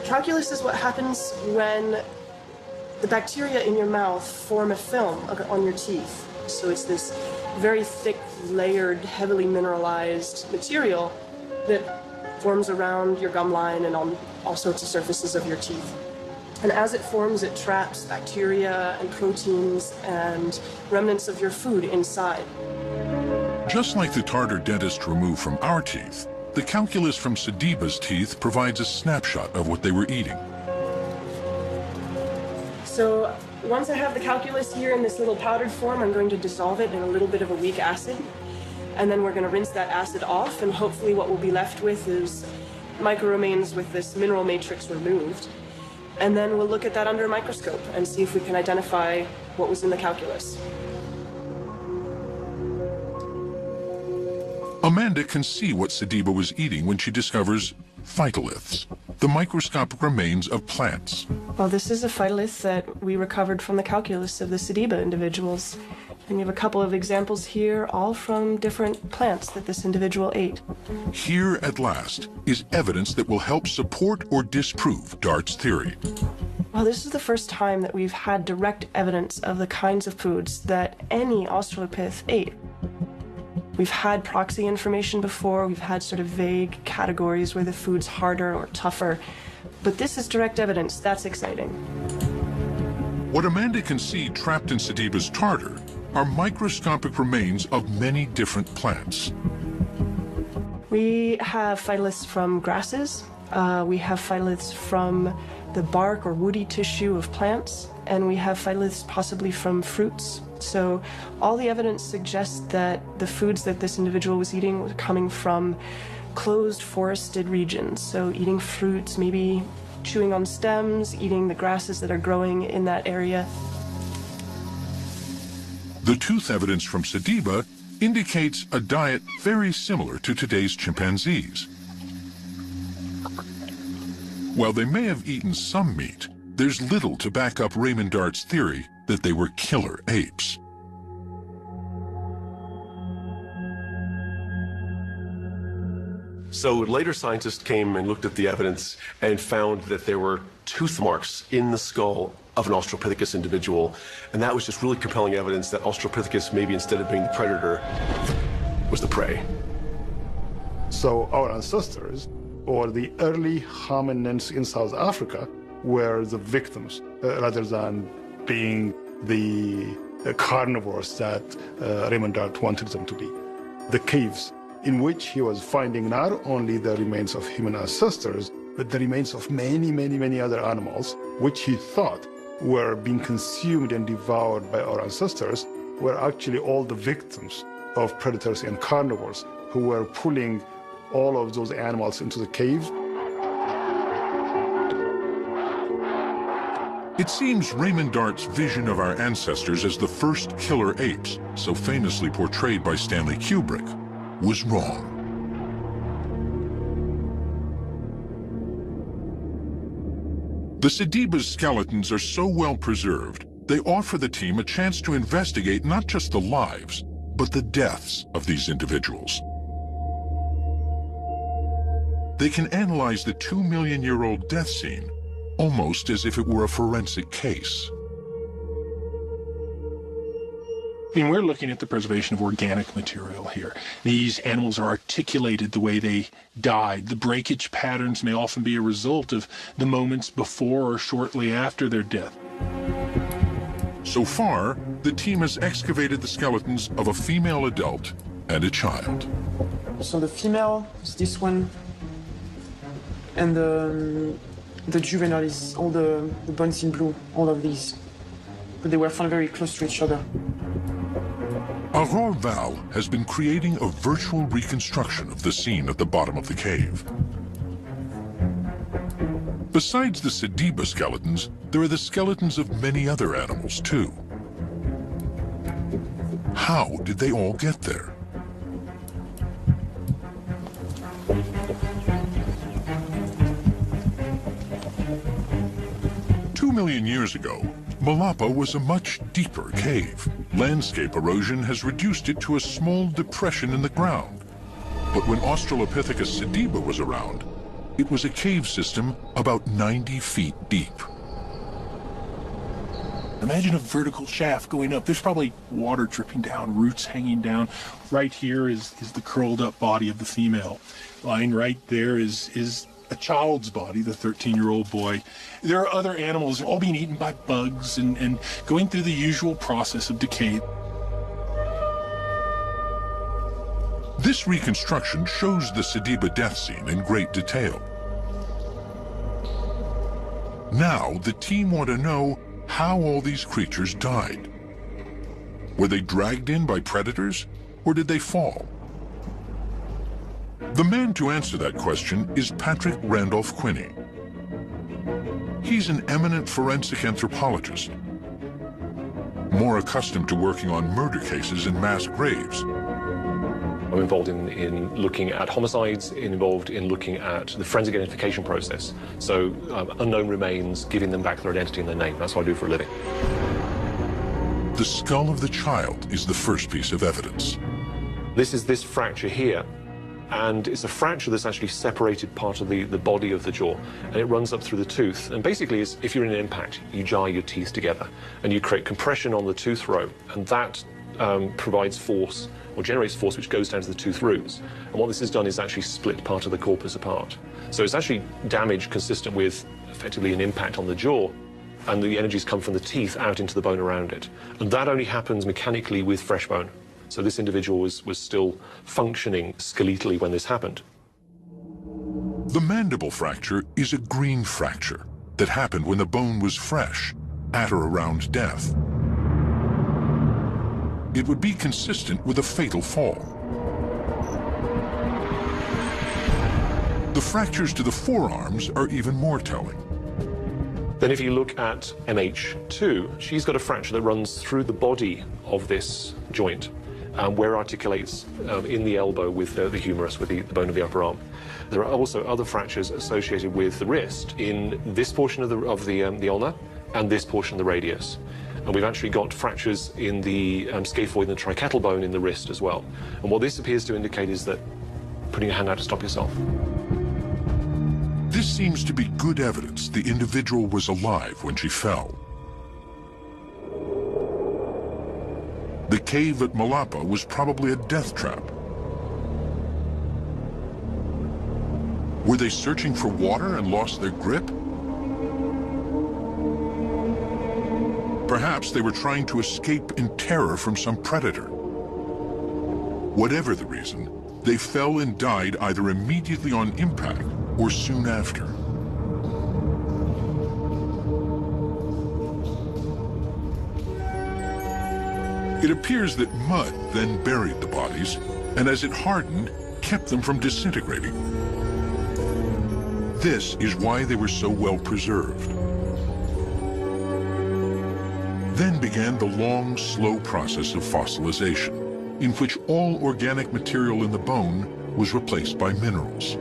Calculus is what happens when the bacteria in your mouth form a film on your teeth. So it's this very thick, layered, heavily mineralized material that forms around your gum line and on all sorts of surfaces of your teeth. And as it forms, it traps bacteria and proteins and remnants of your food inside. Just like the tartar dentist removed from our teeth, the calculus from Sediba's teeth provides a snapshot of what they were eating. So once I have the calculus here in this little powdered form, I'm going to dissolve it in a little bit of a weak acid. And then we're going to rinse that acid off, and hopefully what we'll be left with is microremains with this mineral matrix removed. And then we'll look at that under a microscope and see if we can identify what was in the calculus. Amanda can see what Sediba was eating when she discovers phytoliths, the microscopic remains of plants. Well, this is a phytolith that we recovered from the calculus of the Sediba individuals. And we have a couple of examples here, all from different plants that this individual ate. Here, at last, is evidence that will help support or disprove Dart's theory. Well, this is the first time that we've had direct evidence of the kinds of foods that any Australopith ate. We've had proxy information before, we've had sort of vague categories where the food's harder or tougher, but this is direct evidence. That's exciting. What Amanda can see trapped in Sediba's tartar are microscopic remains of many different plants. We have phytoliths from grasses, we have phytoliths from the bark or woody tissue of plants, and we have phytoliths possibly from fruits. So all the evidence suggests that the foods that this individual was eating were coming from closed forested regions. So eating fruits, maybe chewing on stems, eating the grasses that are growing in that area. The tooth evidence from Sediba indicates a diet very similar to today's chimpanzees. While they may have eaten some meat, there's little to back up Raymond Dart's theory that they were killer apes. So later scientists came and looked at the evidence and found that there were tooth marks in the skull of an Australopithecus individual. And that was just really compelling evidence that Australopithecus, maybe instead of being the predator, was the prey. So our ancestors, or the early hominins in South Africa, were the victims rather than being the carnivores that Raymond Dart wanted them to be. The caves in which he was finding not only the remains of human ancestors, but the remains of many, many, many other animals, which he thought were being consumed and devoured by our ancestors, were actually all the victims of predators and carnivores who were pulling all of those animals into the cave. It seems Raymond Dart's vision of our ancestors as the first killer apes, so famously portrayed by Stanley Kubrick, was wrong. The Sediba's skeletons are so well preserved, they offer the team a chance to investigate not just the lives, but the deaths of these individuals. They can analyze the 2-million-year-old death scene almost as if it were a forensic case. I mean, we're looking at the preservation of organic material here. These animals are articulated the way they died. The breakage patterns may often be a result of the moments before or shortly after their death. So far, the team has excavated the skeletons of a female adult and a child. So the female is this one, and the juvenile is all the bones in blue, all of these. But they were found very close to each other. Aurore Val has been creating a virtual reconstruction of the scene at the bottom of the cave. Besides the Sediba skeletons, there are the skeletons of many other animals, too. How did they all get there? Two million years ago, Malapa was a much deeper cave. Landscape erosion has reduced it to a small depression in the ground. But when Australopithecus sediba was around, it was a cave system about 90 feet deep. Imagine a vertical shaft going up. There's probably water dripping down, roots hanging down. Right here is the curled up body of the female. Lying right there is a child's body, the 13-year-old boy. There are other animals all being eaten by bugs and going through the usual process of decay. This reconstruction shows the Sediba death scene in great detail. Now, the team want to know how all these creatures died. Were they dragged in by predators, or did they fall? The man to answer that question is Patrick Randolph Quinney. He's an eminent forensic anthropologist, more accustomed to working on murder cases and mass graves. I'm involved in looking at homicides, involved in looking at the forensic identification process. So unknown remains, giving them back their identity and their name. That's what I do for a living. The skull of the child is the first piece of evidence. This is this fracture here. And it's a fracture that's actually separated part of the body of the jaw, and it runs up through the tooth. And basically, if you're in an impact, you jar your teeth together, and you create compression on the tooth row, and that provides force, or generates force, which goes down to the tooth roots. And what this has done is actually split part of the corpus apart. So it's actually damage consistent with, effectively, an impact on the jaw, and the energies come from the teeth out into the bone around it. And that only happens mechanically with fresh bone. So this individual was still functioning skeletally when this happened. The mandible fracture is a green fracture that happened when the bone was fresh, at or around death. It would be consistent with a fatal fall. The fractures to the forearms are even more telling. Then if you look at MH2, she's got a fracture that runs through the body of this joint, where it articulates in the elbow with the humerus, with the bone of the upper arm. There are also other fractures associated with the wrist in this portion of the ulna and this portion of the radius. And we've actually got fractures in the scaphoid and the tricattal bone in the wrist as well. And what this appears to indicate is that putting your hand out to stop yourself. This seems to be good evidence the individual was alive when she fell. The cave at Malapa was probably a death trap. Were they searching for water and lost their grip? Perhaps they were trying to escape in terror from some predator. Whatever the reason, they fell and died either immediately on impact or soon after. It appears that mud then buried the bodies, and as it hardened, kept them from disintegrating. This is why they were so well preserved. Then began the long, slow process of fossilization, in which all organic material in the bone was replaced by minerals.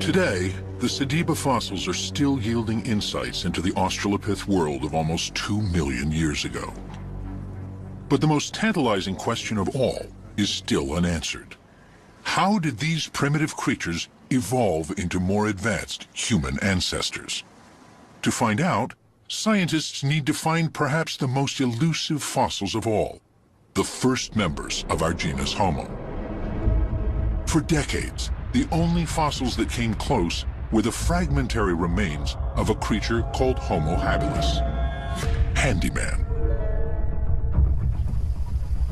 Today, the Sediba fossils are still yielding insights into the Australopith world of almost 2 million years ago. But the most tantalizing question of all is still unanswered. How did these primitive creatures evolve into more advanced human ancestors? To find out, scientists need to find perhaps the most elusive fossils of all, the first members of our genus Homo. For decades, the only fossils that came close were the fragmentary remains of a creature called Homo habilis, handyman.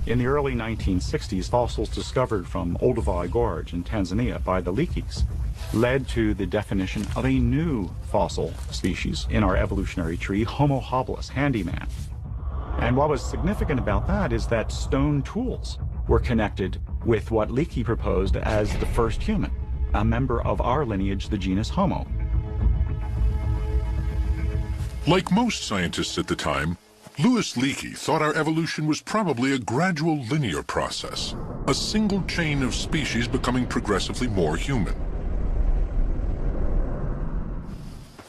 In the early 1960s, fossils discovered from Olduvai Gorge in Tanzania by the Leakeys led to the definition of a new fossil species in our evolutionary tree, Homo habilis, handyman. And what was significant about that is that stone tools were connected with what Leakey proposed as the first human, a member of our lineage, the genus Homo. Like most scientists at the time, Louis Leakey thought our evolution was probably a gradual linear process, a single chain of species becoming progressively more human.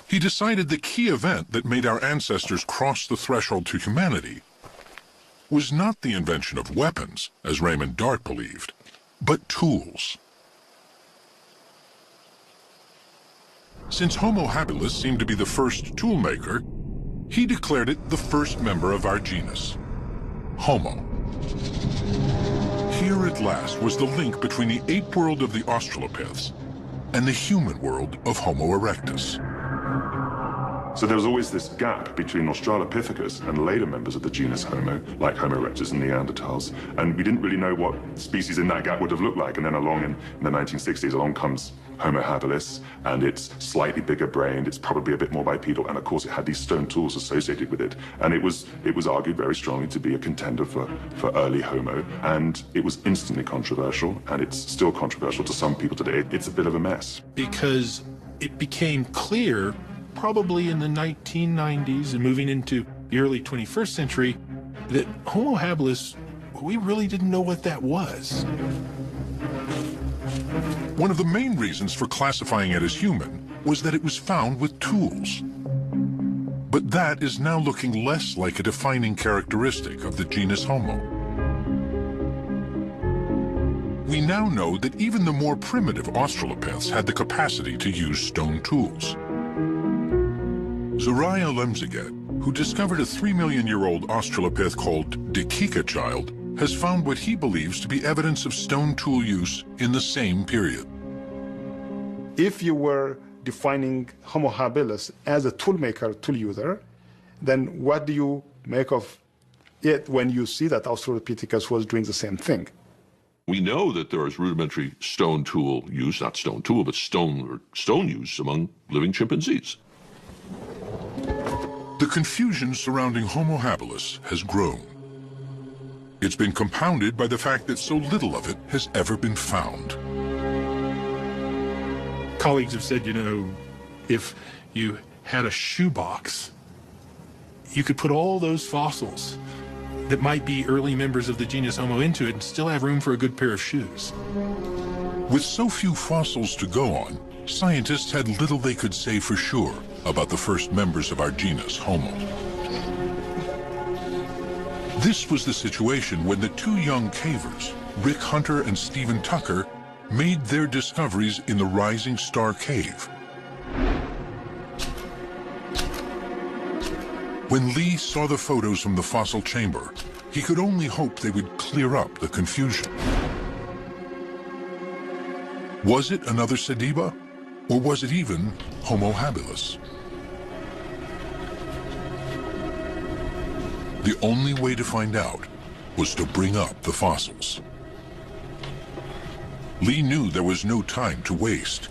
He decided the key event that made our ancestors cross the threshold to humanity was not the invention of weapons, as Raymond Dart believed, but tools. Since Homo habilis seemed to be the first tool maker, he declared it the first member of our genus, Homo. Here at last was the link between the ape world of the Australopiths and the human world of Homo erectus. So there was always this gap between Australopithecus and later members of the genus Homo, like Homo erectus and Neanderthals, and we didn't really know what species in that gap would have looked like. And then along in the 1960s, along comes Homo habilis, and it's slightly bigger brained, it's probably a bit more bipedal, and of course it had these stone tools associated with it. And it was argued very strongly to be a contender for early Homo, and it was instantly controversial, and it's still controversial to some people today. It's a bit of a mess. Because it became clear, probably in the 1990s and moving into the early 21st century, that Homo habilis, we really didn't know what that was. One of the main reasons for classifying it as human was that it was found with tools. But that is now looking less like a defining characteristic of the genus Homo. We now know that even the more primitive Australopiths had the capacity to use stone tools. Zoraya Lemziget, who discovered a 3-million-year-old Australopith called Dikika child, has found what he believes to be evidence of stone tool use in the same period. If you were defining Homo habilis as a toolmaker, tool user, then what do you make of it when you see that Australopithecus was doing the same thing? We know that there is rudimentary stone tool use, not stone tool, but stone use among living chimpanzees. The confusion surrounding Homo habilis has grown. It's been compounded by the fact that so little of it has ever been found. Colleagues have said, you know, If you had a shoebox, you could put all those fossils that might be early members of the genus Homo into it and still have room for a good pair of shoes. With so few fossils to go on, scientists had little they could say for sure about the first members of our genus, Homo. This was the situation when the two young cavers, Rick Hunter and Stephen Tucker, made their discoveries in the Rising Star Cave. When Lee saw the photos from the fossil chamber, he could only hope they would clear up the confusion. Was it another Sediba, or was it even Homo habilis? The only way to find out was to bring up the fossils. Lee knew there was no time to waste.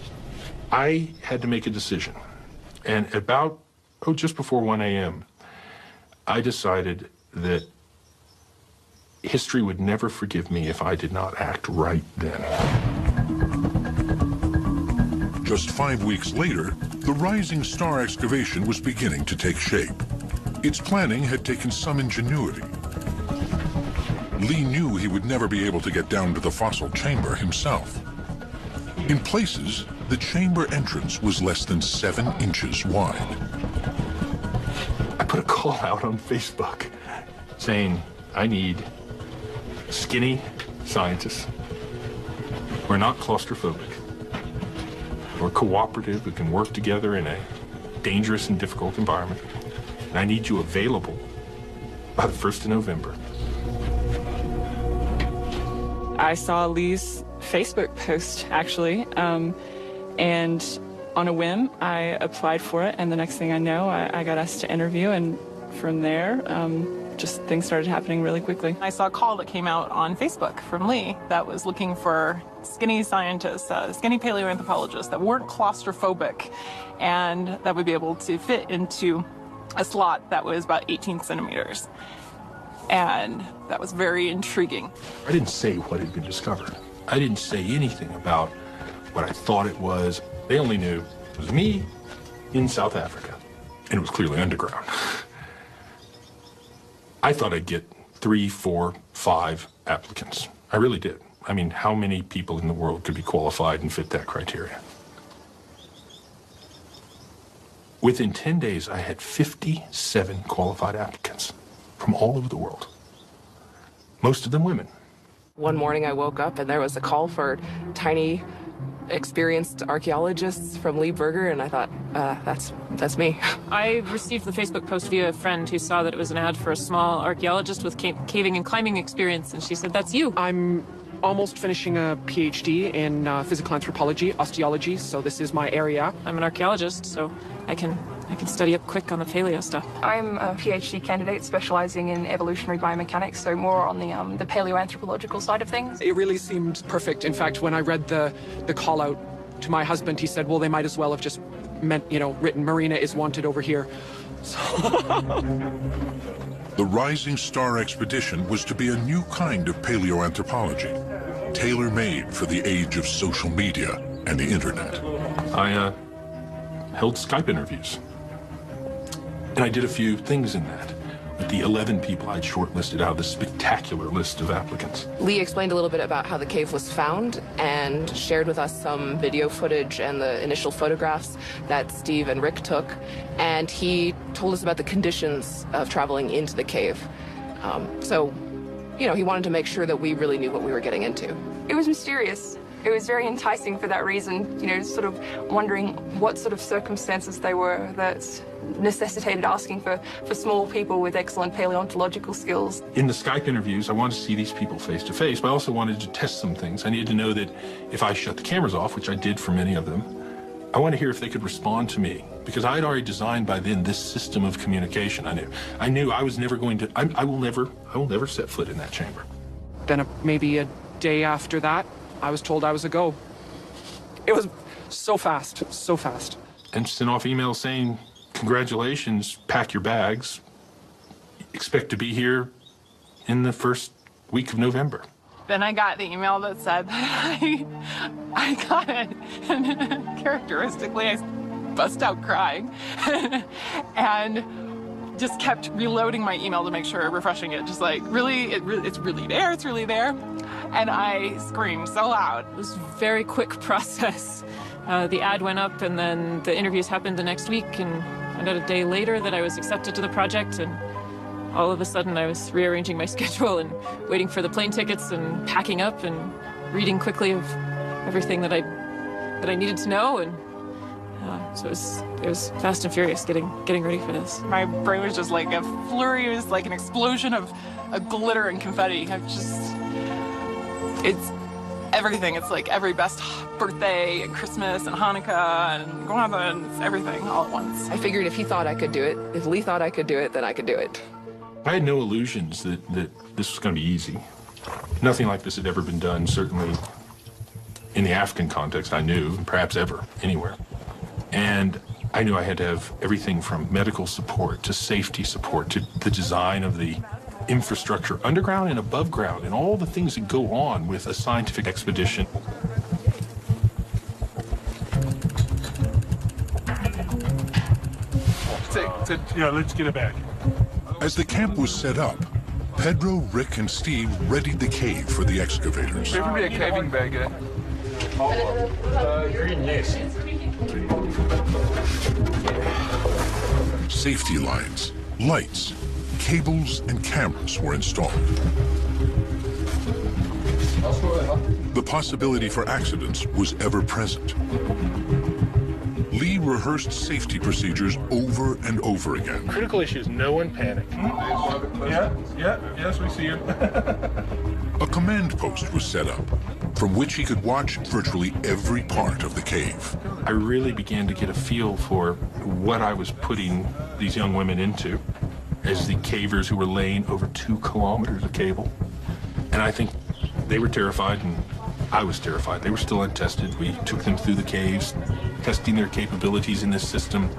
I had to make a decision, and about, just before 1 a.m., I decided that history would never forgive me if I did not act right then. Just 5 weeks later, the Rising Star excavation was beginning to take shape. Its planning had taken some ingenuity. Lee knew he would never be able to get down to the fossil chamber himself. In places, the chamber entrance was less than 7 inches wide. I put a call out on Facebook saying, I need skinny scientists who are not claustrophobic, who are cooperative, who can work together in a dangerous and difficult environment. And I need you available by the 1st of November. I saw Lee's Facebook post, actually, and on a whim, I applied for it, and the next thing I know, I got asked to interview, and from there, just things started happening really quickly. I saw a call that came out on Facebook from Lee that was looking for skinny scientists, skinny paleoanthropologists that weren't claustrophobic, and that would be able to fit into a slot that was about 18 centimeters. And that was very intriguing. I didn't say what had been discovered. I didn't say anything about what I thought it was. They only knew it was me in South Africa, and it was clearly underground. I thought I'd get 3, 4, 5 applicants. I really did. I mean, how many people in the world could be qualified and fit that criteria? Within 10 days, I had 57 qualified applicants from all over the world, most of them women. One morning I woke up and there was a call for tiny, experienced archaeologists from Lee Berger, and I thought, that's me. I received the Facebook post via a friend who saw that it was an ad for a small archaeologist with caving and climbing experience, and she said, that's you. I'm almost finishing a PhD in physical anthropology, osteology, so this is my area. I'm an archaeologist, so I can study up quick on the paleo stuff. I'm a PhD candidate specializing in evolutionary biomechanics, so more on the paleoanthropological side of things. It really seemed perfect. In fact, when I read the call out to my husband, he said, well, they might as well have just written Marina is wanted over here. So The Rising Star expedition was to be a new kind of paleoanthropology, tailor-made for the age of social media and the internet. I held Skype interviews. And I did a few things in that with the 11 people I'd shortlisted out of the spectacular list of applicants. Lee explained a little bit about how the cave was found and shared with us some video footage and the initial photographs that Steve and Rick took. And he told us about the conditions of traveling into the cave. So, he wanted to make sure that we really knew what we were getting into. It was mysterious. It was very enticing for that reason, sort of wondering what sort of circumstances they were that necessitated asking for small people with excellent paleontological skills. In the Skype interviews, I wanted to see these people face to face, but I also wanted to test some things. I needed to know that if I shut the cameras off, which I did for many of them, I wanted to hear if they could respond to me, because I had already designed by then this system of communication. I knew I was never going to, I will never set foot in that chamber. Then maybe a day after that, I was told I was a go. It was so fast, so fast. And sent off emails saying, congratulations, pack your bags, expect to be here in the first week of November. Then I got the email that said I got it. And characteristically, bust out crying. And just kept reloading my email to make sure, refreshing it, just like, it's really there, it's really there. And I screamed so loud. It was a very quick process. The ad went up and then the interviews happened the next week, and about a day later that I was accepted to the project, and all of a sudden I was rearranging my schedule and waiting for the plane tickets and packing up and reading quickly of everything that I needed to know, and so it was fast and furious getting ready for this. My brain was just like a flurry, it was like an explosion of glitter and confetti. It's everything. It's like every best birthday and Christmas and Hanukkah and Kwanzaa, and it's everything all at once. I figured if he thought I could do it, if Lee thought I could do it, then I could do it. I had no illusions that this was going to be easy. Nothing like this had ever been done, certainly in the African context, I knew, perhaps ever, anywhere. And I knew I had to have everything from medical support to safety support to the design of the infrastructure underground and above ground and all the things that go on with a scientific expedition. Yeah, let's get it back. As the camp was set up, Pedro, Rick, and Steve readied the cave for the excavators. There will be a caving bag. Green, yes. Safety lines, lights, cables, and cameras were installed. The possibility for accidents was ever present. Lee rehearsed safety procedures over and over again. Critical issues, no one panic. Yes, we see you. A command post was set up, from which he could watch virtually every part of the cave. I really began to get a feel for what I was putting these young women into as the cavers who were laying over 2 kilometers of cable. And I think they were terrified, and I was terrified. They were still untested. We took them through the caves, testing their capabilities in this system.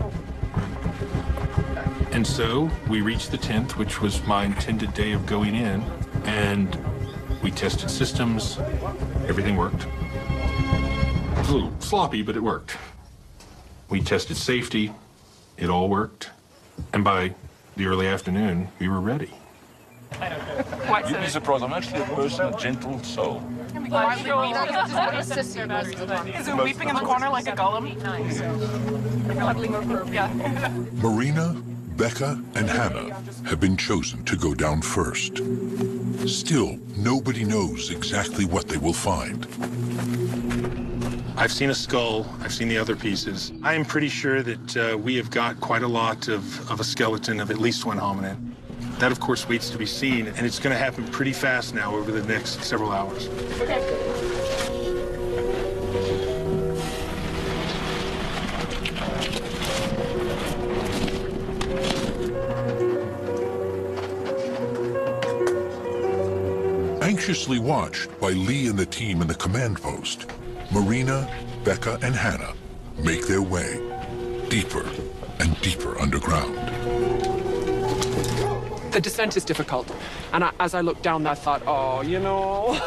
And so we reached the 10th, which was my intended day of going in, and we tested systems. Everything worked. It was a little sloppy, but it worked. We tested safety. It all worked. And by the early afternoon, we were ready. You'd be surprised. I'm actually a person, a gentle soul. Is it weeping in the corner like a golem? Yeah. Marina, Becca, and Hannah have been chosen to go down first. Still, nobody knows exactly what they will find. I've seen a skull. I've seen the other pieces. I am pretty sure that we have got quite a lot of a skeleton of at least one hominid. That, of course, waits to be seen, and it's going to happen pretty fast now over the next several hours. Anxiously watched by Lee and the team in the command post, Marina, Becca, and Hannah make their way deeper and deeper underground. The descent is difficult, and as I looked down, I thought, oh, you know,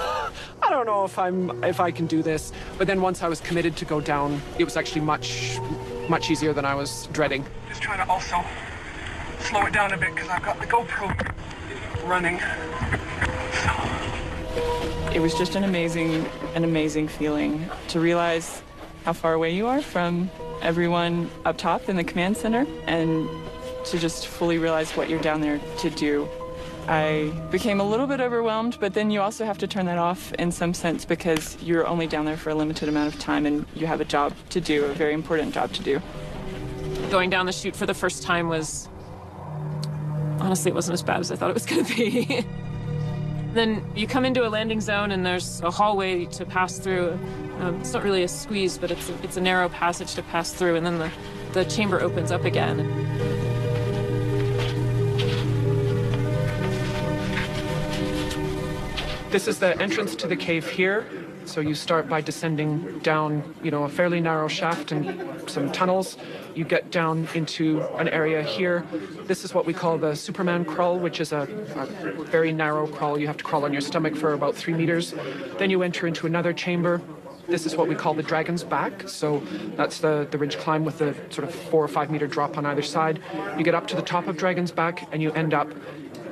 I don't know if I can do this. But then once I was committed to go down, it was actually much easier than I was dreading. Just trying to also slow it down a bit because I've got the GoPro running. It was just an amazing feeling to realize how far away you are from everyone up top in the command center, and to just fully realize what you're down there to do. I became a little bit overwhelmed, but then you also have to turn that off in some sense because you're only down there for a limited amount of time and you have a job to do, a very important job to do. Going down the chute for the first time was, honestly, it wasn't as bad as I thought it was going to be. Then you come into a landing zone and there's a hallway to pass through. It's not really a squeeze, but it's a narrow passage to pass through, and then the chamber opens up again. This is the entrance to the cave here. So you start by descending down, a fairly narrow shaft and some tunnels. You get down into an area here. This is what we call the Superman crawl, which is a very narrow crawl. You have to crawl on your stomach for about 3 meters. Then you enter into another chamber. This is what we call the dragon's back. So that's the ridge climb with the sort of 4 or 5 meter drop on either side. You get up to the top of Dragon's Back and you end up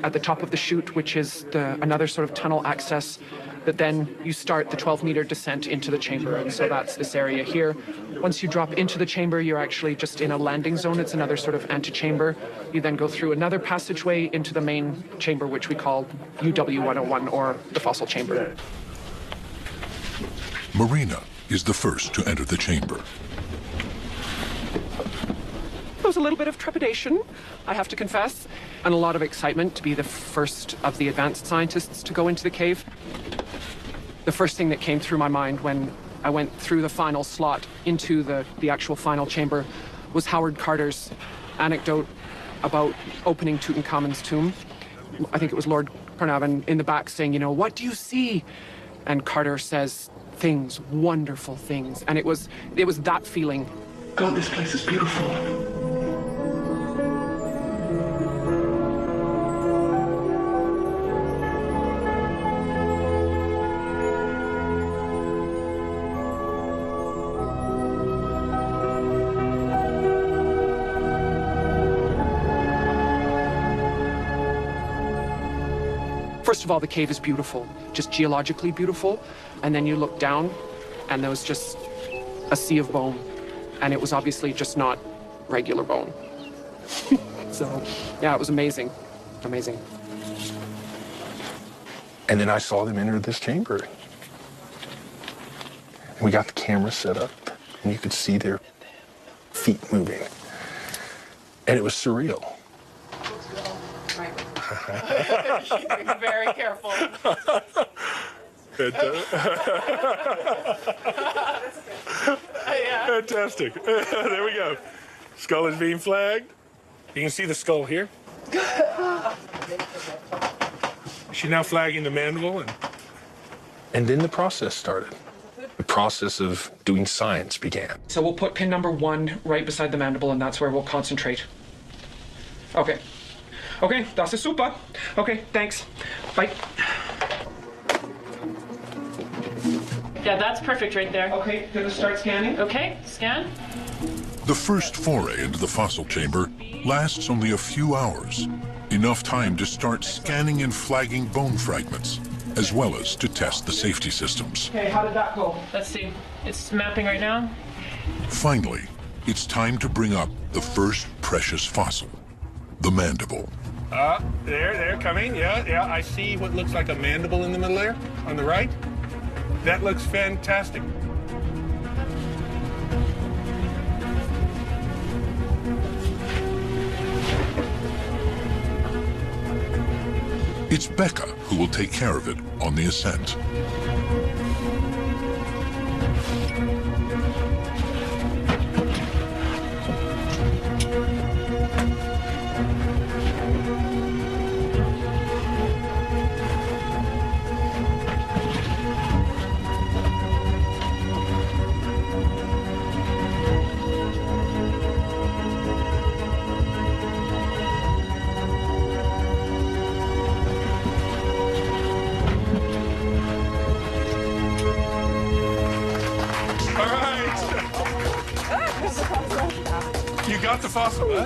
at the top of the chute, which is another sort of tunnel access that then you start the 12-meter descent into the chamber. And so that's this area here. Once you drop into the chamber, you're actually just in a landing zone. It's another sort of antechamber. You then go through another passageway into the main chamber, which we call UW101, or the fossil chamber. Marina is the first to enter the chamber. There was a little bit of trepidation, I have to confess, and a lot of excitement to be the first of the advanced scientists to go into the cave. The first thing that came through my mind when I went through the final slot into the actual final chamber was Howard Carter's anecdote about opening Tutankhamun's tomb. I think it was Lord Carnarvon in the back saying, you know, what do you see? And Carter says, things, wonderful things. And it was that feeling. God, this place is beautiful. First of all, the cave is beautiful, just geologically beautiful. And then you look down and there was just a sea of bone. And it was obviously just not regular bone. So, yeah, it was amazing. Amazing. And then I saw them enter this chamber. And we got the camera set up, and you could see their feet moving. And it was surreal. Be very careful. Fantastic. There we go. Skull is being flagged. You can see the skull here. She's now flagging the mandible. And then the process started. The process of doing science began. So we'll put pin number 1 right beside the mandible, and that's where we'll concentrate. Okay. Okay, das ist super. Okay, thanks. Bye. Yeah, that's perfect right there. Okay, gonna start scanning. Okay, scan. The first foray into the fossil chamber lasts only a few hours, enough time to start scanning and flagging bone fragments, as well as to test the safety systems. Okay, how did that go? Let's see. It's mapping right now. Finally, it's time to bring up the first precious fossil, the mandible. They're coming. Yeah, I see what looks like a mandible in the middle there, on the right. That looks fantastic. It's Becca who will take care of it on the ascent. You got the fossil, huh?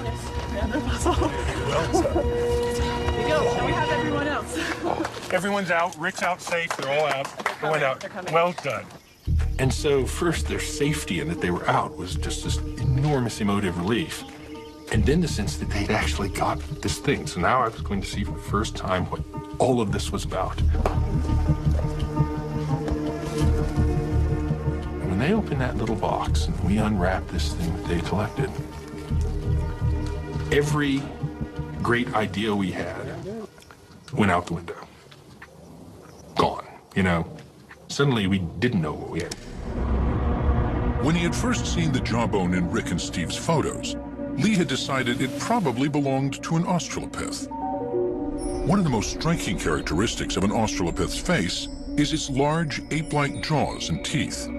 Yeah, the fossil. Well done. There you go. And we have everyone else. Everyone's out. Rick's out safe. They're all out. They went out. Well done. And so first their safety and that they were out was just this enormous emotive relief. And then the sense that they'd actually got this thing. So now I was going to see for the first time what all of this was about. When they opened that little box and we unwrapped this thing that they collected, every great idea we had went out the window. Gone, you know. Suddenly we didn't know what we had. When he had first seen the jawbone in Rick and Steve's photos, Lee had decided it probably belonged to an Australopith. One of the most striking characteristics of an Australopith's face is its large ape-like jaws and teeth.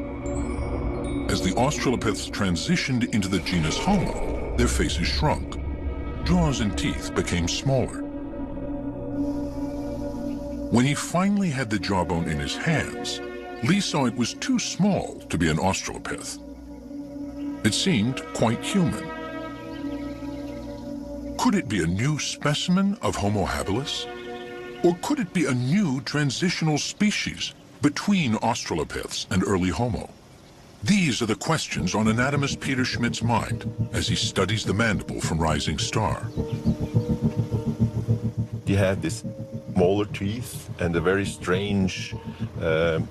As the Australopiths transitioned into the genus Homo, their faces shrunk. Jaws and teeth became smaller. When he finally had the jawbone in his hands, Lee saw it was too small to be an Australopith. It seemed quite human. Could it be a new specimen of Homo habilis? Or could it be a new transitional species between Australopiths and early Homo? These are the questions on anatomist Peter Schmidt's mind as he studies the mandible from Rising Star. He had this molar teeth and a very strange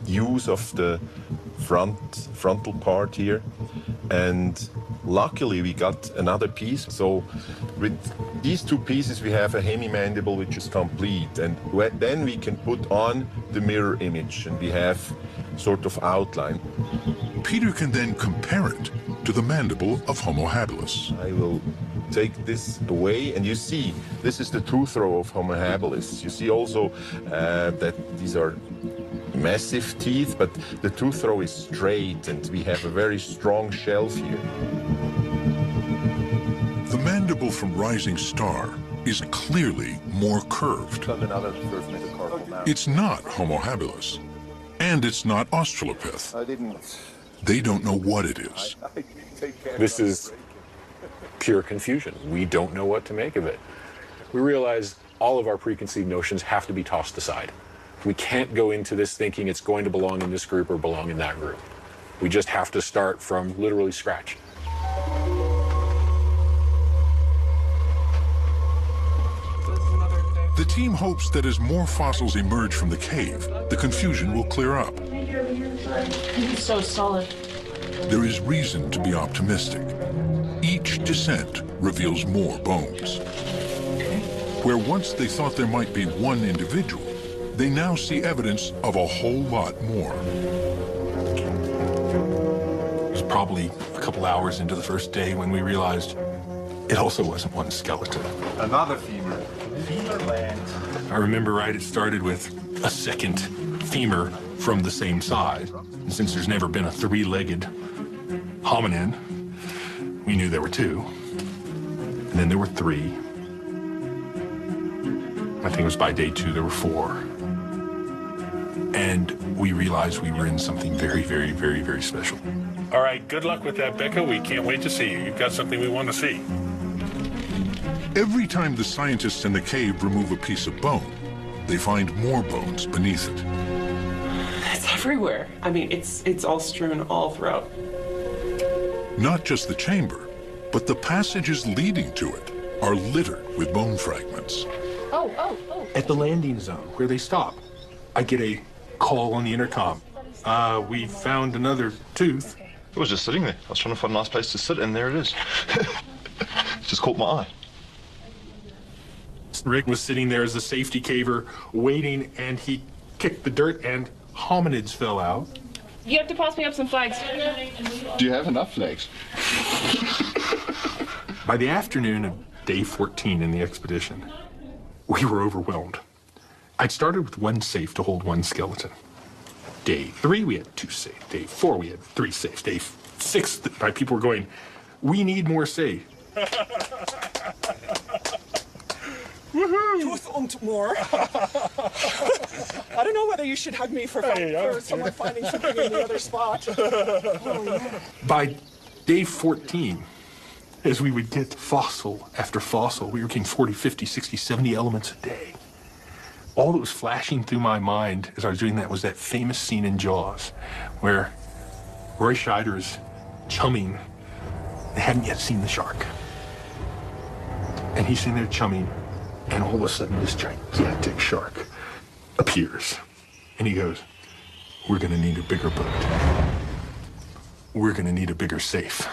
use of the frontal part here. And luckily we got another piece. So with these two pieces we have a hemimandible which is complete. And then we can put on the mirror image and we have sort of outline. Peter can then compare it to the mandible of Homo habilis. I will take this away, and you see, this is the tooth row of Homo habilis. You see also that these are massive teeth, but the tooth row is straight, and we have a very strong shelf here. The mandible from Rising Star is clearly more curved. It's not Homo habilis, and it's not Australopith. They don't know what it is. This is pure confusion. We don't know what to make of it. We realize all of our preconceived notions have to be tossed aside. We can't go into this thinking it's going to belong in this group or belong in that group. We just have to start from literally scratch. The team hopes that as more fossils emerge from the cave, the confusion will clear up. It's so solid. There is reason to be optimistic. Each descent reveals more bones. Where once they thought there might be one individual, they now see evidence of a whole lot more. It was probably a couple hours into the first day when we realized it also wasn't one skeleton. Another femur. Femur land. I remember right, it started with a second femur from the same side. And since there's never been a three-legged hominin, we knew there were two. And then there were three. I think it was by day 2 there were 4. And we realized we were in something very, very, very, very special. All right, good luck with that, Becca. We can't wait to see you. You've got something we want to see. Every time the scientists in the cave remove a piece of bone, they find more bones beneath it. It's everywhere. I mean, it's all strewn all throughout. Not just the chamber, but the passages leading to it are littered with bone fragments. Oh. At the landing zone where they stop, I get a call on the intercom. We found another tooth. It was just sitting there. I was trying to find a nice place to sit, and there it is. It just caught my eye. Rick was sitting there as the safety caver waiting, and he kicked the dirt, and hominids fell out. You have to pass me up some flags. Do you have enough flags? By the afternoon of day 14 in the expedition, we were overwhelmed. I'd started with one safe to hold one skeleton. Day 3, we had 2 safes. Day 4, we had 3 safes. Day 6, people were going, we need more safe. Tooth und more. I don't know whether you should hug me for someone finding something in the other spot. Oh, yeah. By day 14, as we would get fossil after fossil, we were getting 40, 50, 60, 70 elements a day. All that was flashing through my mind as I was doing that was that famous scene in Jaws where Roy Scheider is chumming. They hadn't yet seen the shark. And he's sitting there chumming, and all of a sudden this gigantic shark appears. And he goes, we're gonna need a bigger boat. We're gonna need a bigger safe.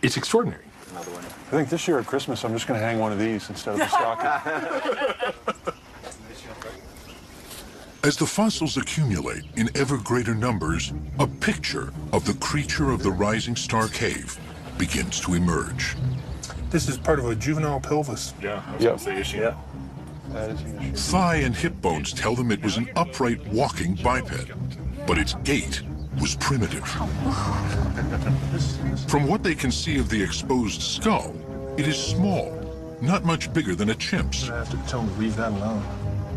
It's extraordinary. I think this year at Christmas, I'm just gonna hang one of these instead of the stocking. As the fossils accumulate in ever greater numbers, a picture of the creature of the Rising Star Cave begins to emerge. This is part of a juvenile pelvis. Yeah, that's the issue. Yeah. Thigh and hip bones tell them it was an upright walking biped, but its gait was primitive. From what they can see of the exposed skull, it is small, not much bigger than a chimp's. I have to tell them to leave that alone.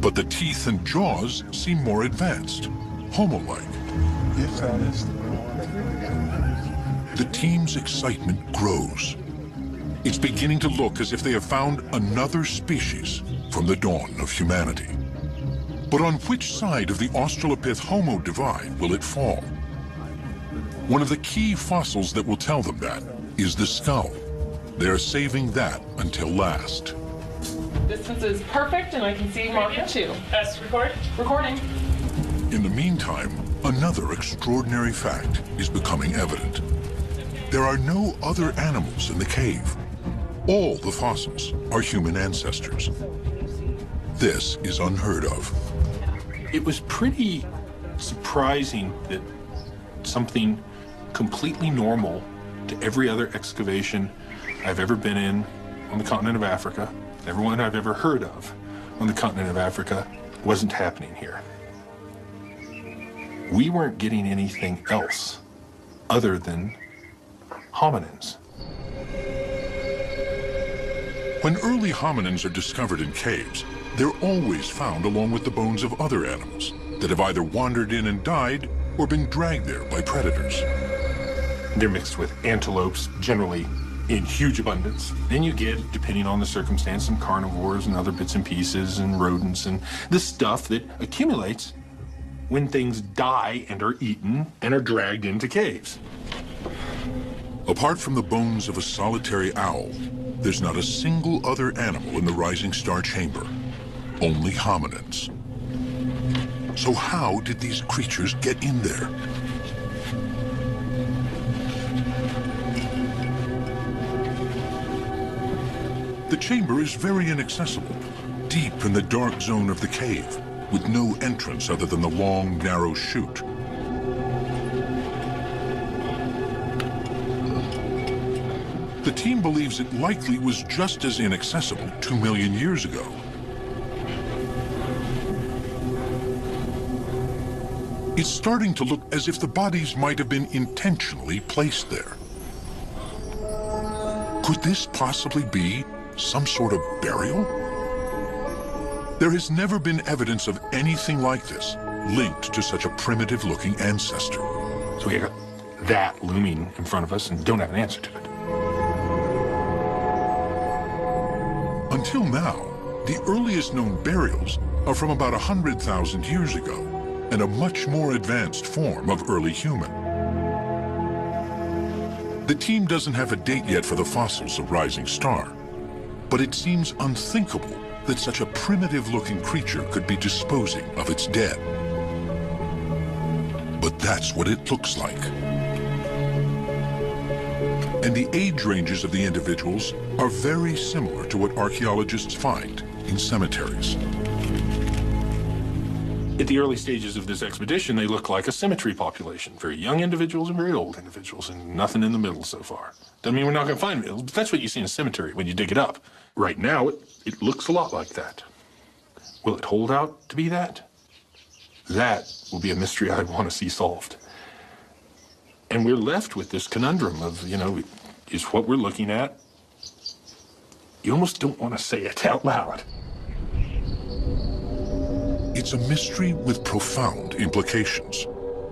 But the teeth and jaws seem more advanced. Homo-like. The team's excitement grows. It's beginning to look as if they have found another species from the dawn of humanity. But on which side of the Australopith-Homo divide will it fall? One of the key fossils that will tell them that is the skull. They are saving that until last. Distance is perfect, and I can see marker 2. Yes, recording. In the meantime, another extraordinary fact is becoming evident. There are no other animals in the cave. All the fossils are human ancestors. This is unheard of. It was pretty surprising that something completely normal to every other excavation I've ever been in on the continent of Africa, everyone I've ever heard of on the continent of Africa, wasn't happening here. We weren't getting anything else other than hominins. When early hominins are discovered in caves, they're always found along with the bones of other animals that have either wandered in and died or been dragged there by predators. They're mixed with antelopes, generally in huge abundance. Then you get, depending on the circumstance, some carnivores and other bits and pieces and rodents and the stuff that accumulates when things die and are eaten and are dragged into caves. Apart from the bones of a solitary owl, there's not a single other animal in the Rising Star chamber, only hominins. So how did these creatures get in there? The chamber is very inaccessible, deep in the dark zone of the cave, with no entrance other than the long, narrow chute. The team believes it likely was just as inaccessible 2 million years ago. It's starting to look as if the bodies might have been intentionally placed there. Could this possibly be some sort of burial? There has never been evidence of anything like this linked to such a primitive-looking ancestor. So we got that looming in front of us and don't have an answer to it. Until now, the earliest known burials are from about 100,000 years ago and a much more advanced form of early human. The team doesn't have a date yet for the fossils of Rising Star, but it seems unthinkable that such a primitive-looking creature could be disposing of its dead. But that's what it looks like. And the age ranges of the individuals are very similar to what archaeologists find in cemeteries. At the early stages of this expedition, they look like a symmetry population. Very young individuals and very old individuals, and nothing in the middle so far. Doesn't mean we're not going to find middles, but that's what you see in a cemetery when you dig it up. Right now, it looks a lot like that. Will it hold out to be that? That will be a mystery I want to see solved. And we're left with this conundrum of, is what we're looking at, you almost don't want to say it out loud. It's a mystery with profound implications,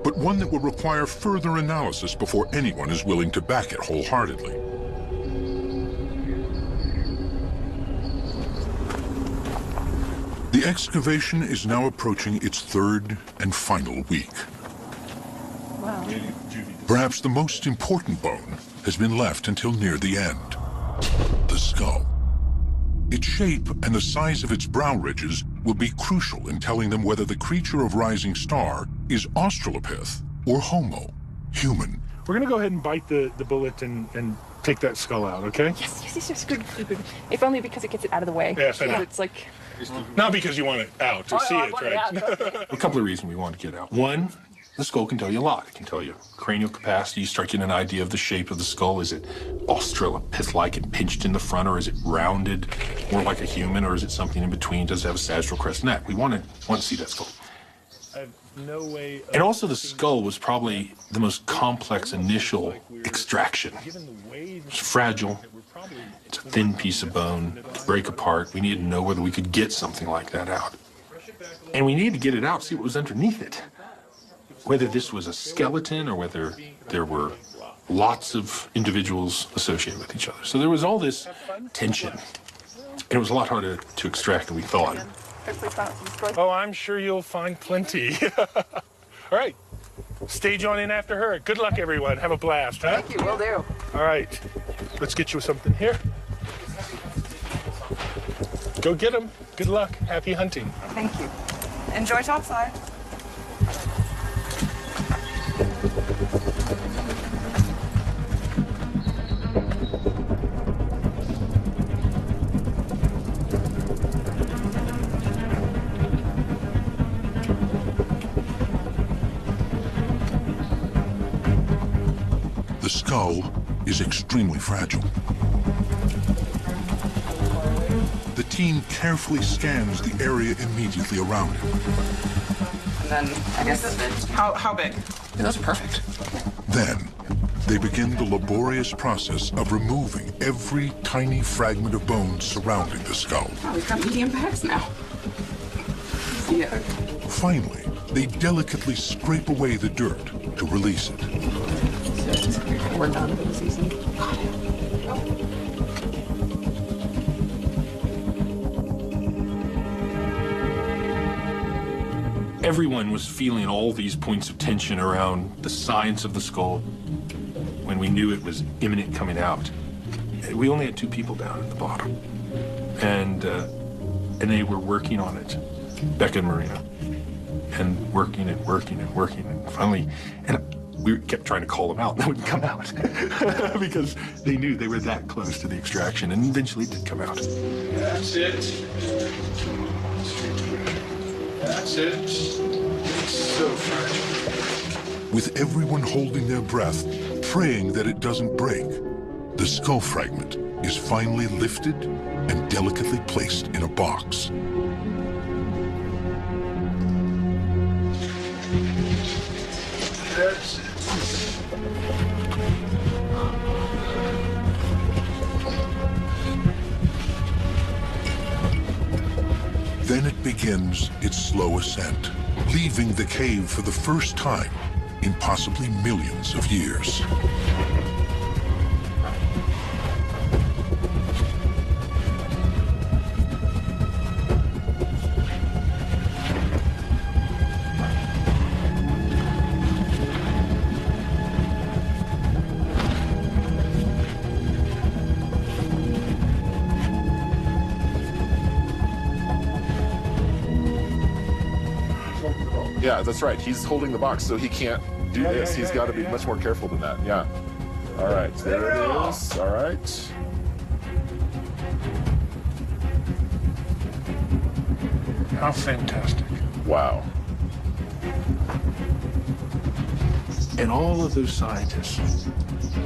but one that will require further analysis before anyone is willing to back it wholeheartedly. The excavation is now approaching its third and final week. Wow. Perhaps the most important bone has been left until near the end, the skull. Its shape and the size of its brow ridges will be crucial in telling them whether the creature of Rising Star is Australopith or Homo, human. We're going to go ahead and bite the bullet and take that skull out, okay? Yes, good. If only because it gets it out of the way. Yes, I know. It's like... Not because you want it out to see it, right? A couple of reasons we want to get out. One, the skull can tell you a lot. It can tell you cranial capacity. You start getting an idea of the shape of the skull. Is it Australopith-like and pinched in the front, or is it rounded, more like a human, or is it something in between? Does it have a sagittal crest neck? We want to see that skull. I have no way. And also, the skull was probably the most complex initial extraction. It's fragile. It's a thin piece of bone to break apart. We needed to know whether we could get something like that out. And we needed to get it out, see what was underneath it. whether this was a skeleton or whether there were lots of individuals associated with each other. So there was all this tension, and it was a lot harder to extract than we thought. Oh, I'm sure you'll find plenty. All right, stage on in after her. Good luck, everyone. Have a blast, huh? Thank you, will do. All right, let's get you something here. Go get them. Good luck. Happy hunting. Thank you. Enjoy topside. The skull is extremely fragile. The team carefully scans the area immediately around it. And then, I guess, how big? Yeah, those are perfect. Then, they begin the laborious process of removing every tiny fragment of bone surrounding the skull. Oh, we've got medium bags now. Yeah. Finally, they delicately scrape away the dirt to release it. We're done for the season. Got it. Everyone was feeling all these points of tension around the science of the skull when we knew it was imminent coming out. We only had 2 people down at the bottom, and they were working on it, Becca and Marina, and working and working and working, and finally, we kept trying to call them out, and they wouldn't come out because they knew they were that close to the extraction, and eventually it did come out. That's it. That's it. It's so fragile. With everyone holding their breath, praying that it doesn't break, the skull fragment is finally lifted and delicately placed in a box. That's it. Then it begins its slow ascent, leaving the cave for the first time in possibly millions of years. Yeah, that's right. He's holding the box, so he can't do this. He's got to be much more careful than that. Yeah. All right, there it is. All right. How fantastic. Wow. And all of those scientists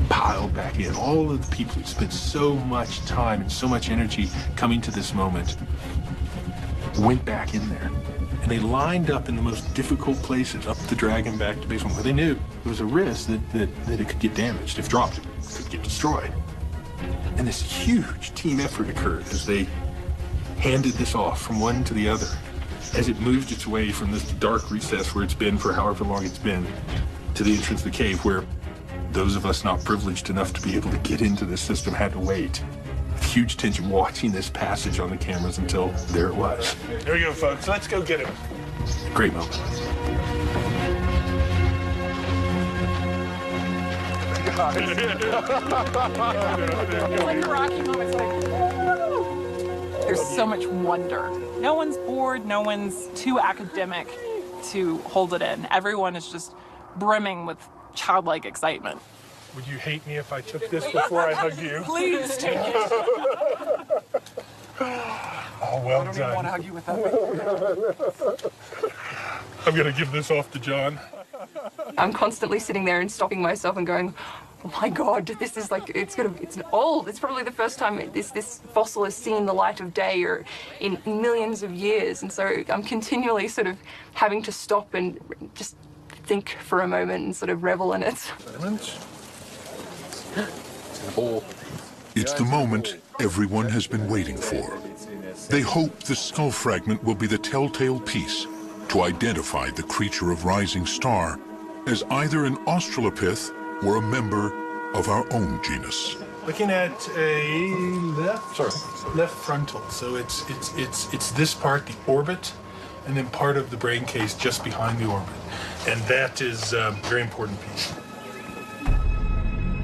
piled back in, all of the people who spent so much time and so much energy coming to this moment went back in there. And they lined up in the most difficult places up the dragon back to basement where they knew there was a risk that it could get damaged. If dropped, it could get destroyed. And this huge team effort occurred as they handed this off from one to the other, as it moved its way from this dark recess where it's been for however long it's been to the entrance of the cave, where those of us not privileged enough to be able to get into this system had to wait. Huge tension watching this passage on the cameras until there it was. There we go, folks. Let's go get him. Great moment. It's like a Rocky moment. It's like, there's so much wonder. No one's bored. No one's too academic to hold it in. Everyone is just brimming with childlike excitement. Would you hate me if I took this before I hugged you? Please take it. Oh, well done. I don't even want to hug you with that. I'm going to give this off to John. I'm constantly sitting there and stopping myself and going, oh my God, this is like, it's old. It's probably the first time this fossil has seen the light of day or in millions of years. And so I'm continually sort of having to stop and just think for a moment and sort of revel in it. It's the moment everyone has been waiting for. They hope the skull fragment will be the telltale piece to identify the creature of rising star as either an Australopith or a member of our own genus. Looking at a left frontal, so it's this part, the orbit, and then part of the brain case just behind the orbit, and that is a very important piece.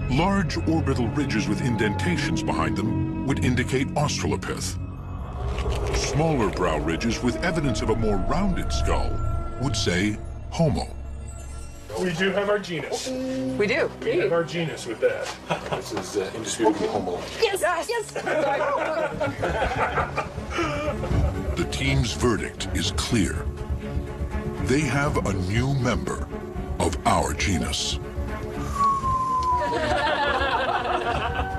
Large orbital ridges with indentations behind them would indicate Australopith. Smaller brow ridges with evidence of a more rounded skull would say Homo. We do have our genus. We do. We have our genus with that. This is indisputably Homo. Yes, yes. The team's verdict is clear. They have a new member of our genus.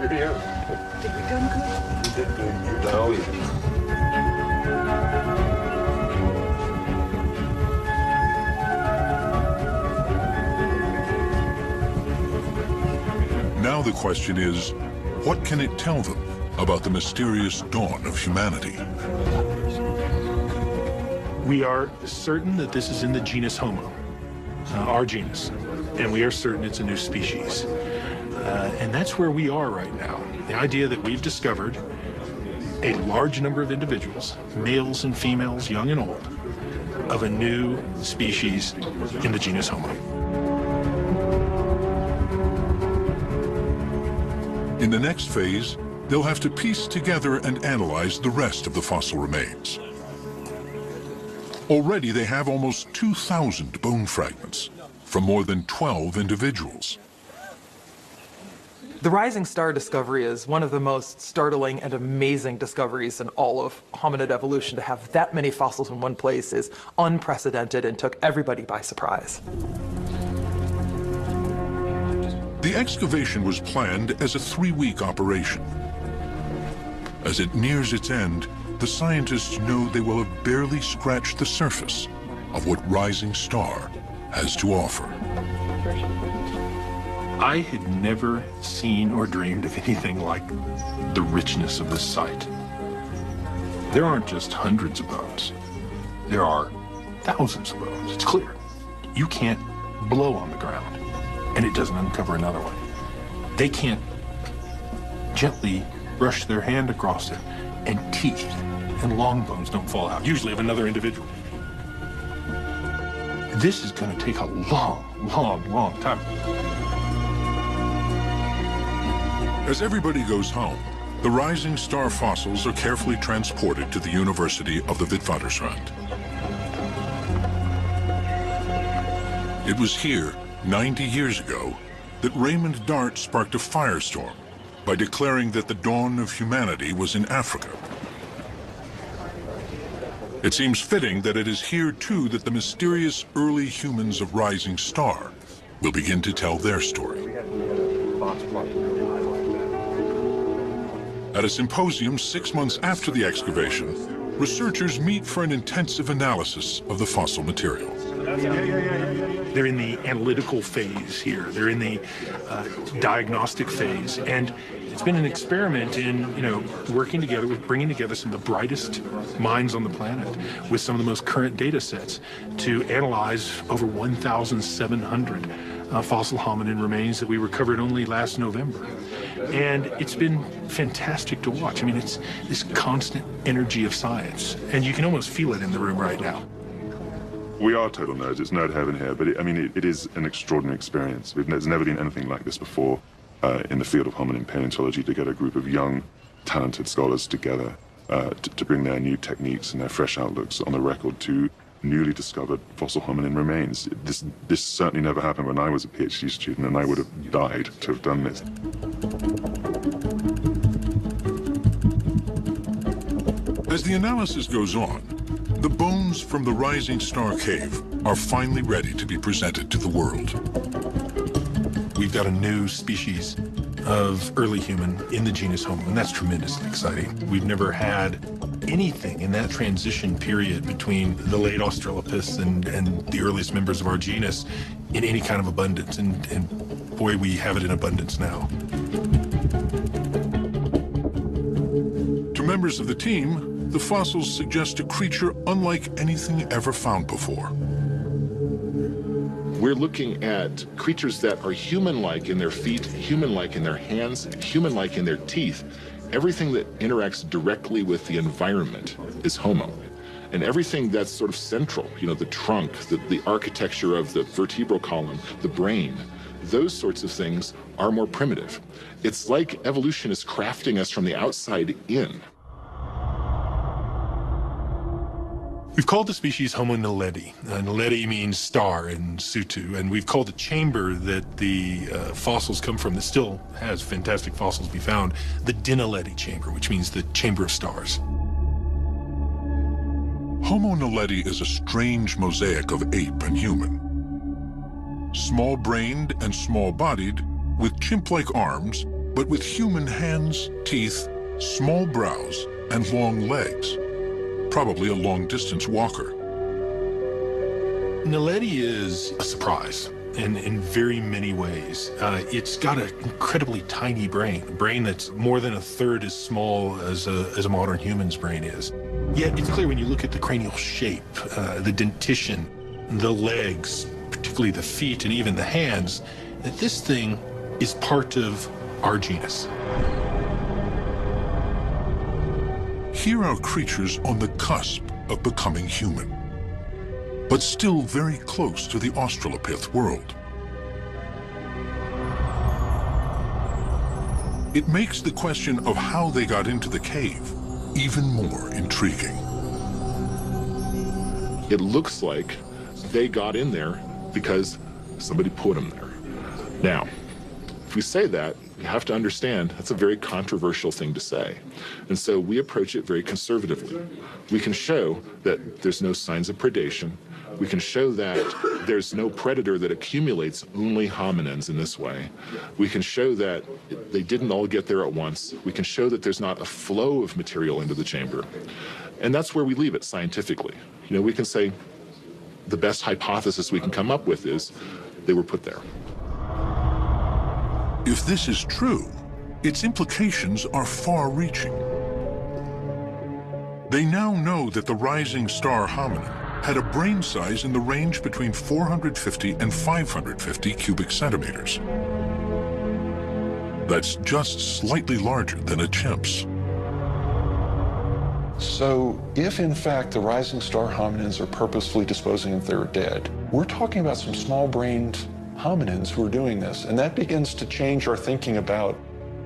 Did we done good? You did good. You done good. Now the question is, what can it tell them about the mysterious dawn of humanity? We are certain that this is in the genus Homo, our genus, and we are certain it's a new species. And that's where we are right now. The idea that we've discovered a large number of individuals, males and females, young and old, of a new species in the genus Homo. In the next phase, they'll have to piece together and analyze the rest of the fossil remains. Already they have almost 2,000 bone fragments from more than 12 individuals. The rising star discovery is one of the most startling and amazing discoveries in all of hominid evolution. To have that many fossils in one place is unprecedented and took everybody by surprise. The excavation was planned as a 3-week operation. As it nears its end, the scientists know they will have barely scratched the surface of what Rising Star has to offer. I had never seen or dreamed of anything like the richness of this site. There aren't just hundreds of bones. There are thousands of bones. It's clear. You can't blow on the ground and it doesn't uncover another one. They can't gently brush their hand across it and teeth and long bones don't fall out, usually of another individual. This is going to take a long, long, long time. As everybody goes home, the Rising Star fossils are carefully transported to the University of the Witwatersrand. It was here, 90 years ago, that Raymond Dart sparked a firestorm by declaring that the dawn of humanity was in Africa. It seems fitting that it is here, too, that the mysterious early humans of Rising Star will begin to tell their story. At a symposium 6 months after the excavation, researchers meet for an intensive analysis of the fossil material. They're in the analytical phase here. They're in the diagnostic phase. And it's been an experiment in, working together with bringing together some of the brightest minds on the planet with some of the most current data sets to analyze over 1,700 fossil hominin remains that we recovered only last November. And it's been fantastic to watch. I mean, it's this constant energy of science, and you can almost feel it in the room right now. We are total nerds. It's nerd heaven here, but it is an extraordinary experience. There's never been anything like this before in the field of hominin paleontology, to get a group of young, talented scholars together to bring their new techniques and their fresh outlooks on the record to newly discovered fossil hominin remains. This certainly never happened when I was a PhD student, and I would have died to have done this. As the analysis goes on, the bones from the Rising Star Cave are finally ready to be presented to the world. We've got a new species of early human in the genus Homo, and that's tremendously exciting. We've never had anything in that transition period between the late Australopiths and the earliest members of our genus in any kind of abundance, and boy, we have it in abundance now. To members of the team, the fossils suggest a creature unlike anything ever found before. We're looking at creatures that are human-like in their feet, human-like in their hands, human-like in their teeth. Everything that interacts directly with the environment is Homo. And everything that's sort of central, you know, the trunk, the architecture of the vertebral column, the brain, those sorts of things are more primitive. It's like evolution is crafting us from the outside in. We've called the species Homo naledi. Naledi means star in Sutu, and we've called the chamber that the fossils come from, that still has fantastic fossils to be found, the Dinaledi chamber, which means the chamber of stars. Homo naledi is a strange mosaic of ape and human. Small-brained and small-bodied, with chimp-like arms, but with human hands, teeth, small brows, and long legs. Probably a long-distance walker. Naledi is a surprise in very many ways. It's got an incredibly tiny brain, a brain that's more than a third as small as a modern human's brain is. Yet it's clear when you look at the cranial shape, the dentition, the legs, particularly the feet and even the hands, that this thing is part of our genus. Here are creatures on the cusp of becoming human, but still very close to the Australopith world. It makes the question of how they got into the cave even more intriguing. It looks like they got in there because somebody put them there. Now, if we say that, you have to understand that's a very controversial thing to say. And so we approach it very conservatively. We can show that there's no signs of predation. We can show that there's no predator that accumulates only hominins in this way. We can show that they didn't all get there at once. We can show that there's not a flow of material into the chamber. And that's where we leave it scientifically. You know, we can say the best hypothesis we can come up with is they were put there. If this is true, its implications are far-reaching. They now know that the rising star hominin had a brain size in the range between 450 and 550 cubic centimeters. That's just slightly larger than a chimp's. So if in fact the rising star hominins are purposefully disposing of their dead, we're talking about some small-brained hominins who are doing this, and that begins to change our thinking about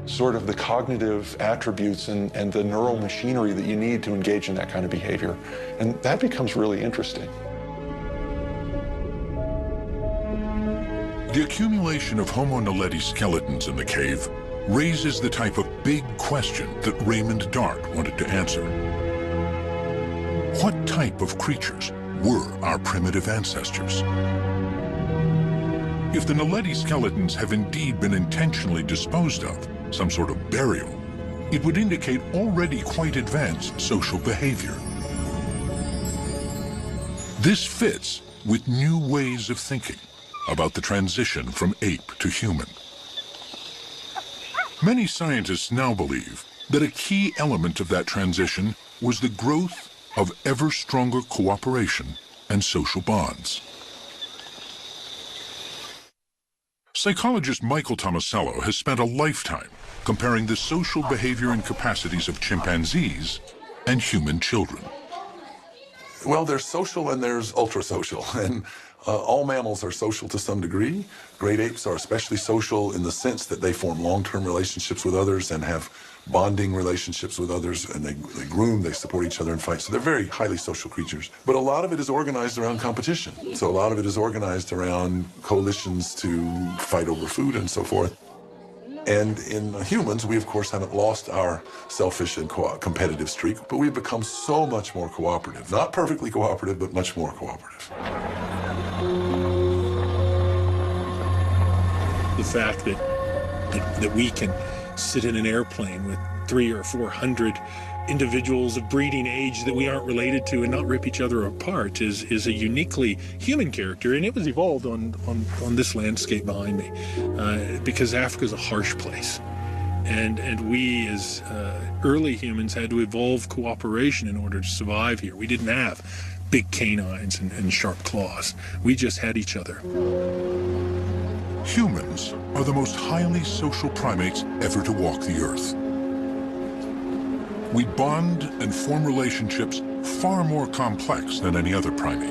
sort of the cognitive attributes and the neural machinery that you need to engage in that kind of behavior. And that becomes really interesting. The accumulation of Homo naledi skeletons in the cave raises the type of big question that Raymond Dart wanted to answer. What type of creatures were our primitive ancestors? If the naledi skeletons have indeed been intentionally disposed of, some sort of burial, it would indicate already quite advanced social behavior. This fits with new ways of thinking about the transition from ape to human. Many scientists now believe that a key element of that transition was the growth of ever stronger cooperation and social bonds. Psychologist Michael Tomasello has spent a lifetime comparing the social behavior and capacities of chimpanzees and human children. Well, there's social and there's ultra-social, and all mammals are social to some degree. Great apes are especially social in the sense that they form long-term relationships with others and have bonding relationships with others, and they groom, they support each other in fights. So they're very highly social creatures. But a lot of it is organized around competition. So a lot of it is organized around coalitions to fight over food and so forth. And in humans, we of course haven't lost our selfish and competitive streak, but we've become so much more cooperative. Not perfectly cooperative, but much more cooperative. The fact that we can sit in an airplane with 300 or 400 individuals of breeding age that we aren't related to and not rip each other apart is a uniquely human character, and it was evolved on this landscape behind me because Africa's a harsh place. And we, as early humans, had to evolve cooperation in order to survive here. We didn't have big canines and sharp claws. We just had each other. Humans are the most highly social primates ever to walk the earth. We bond and form relationships far more complex than any other primate.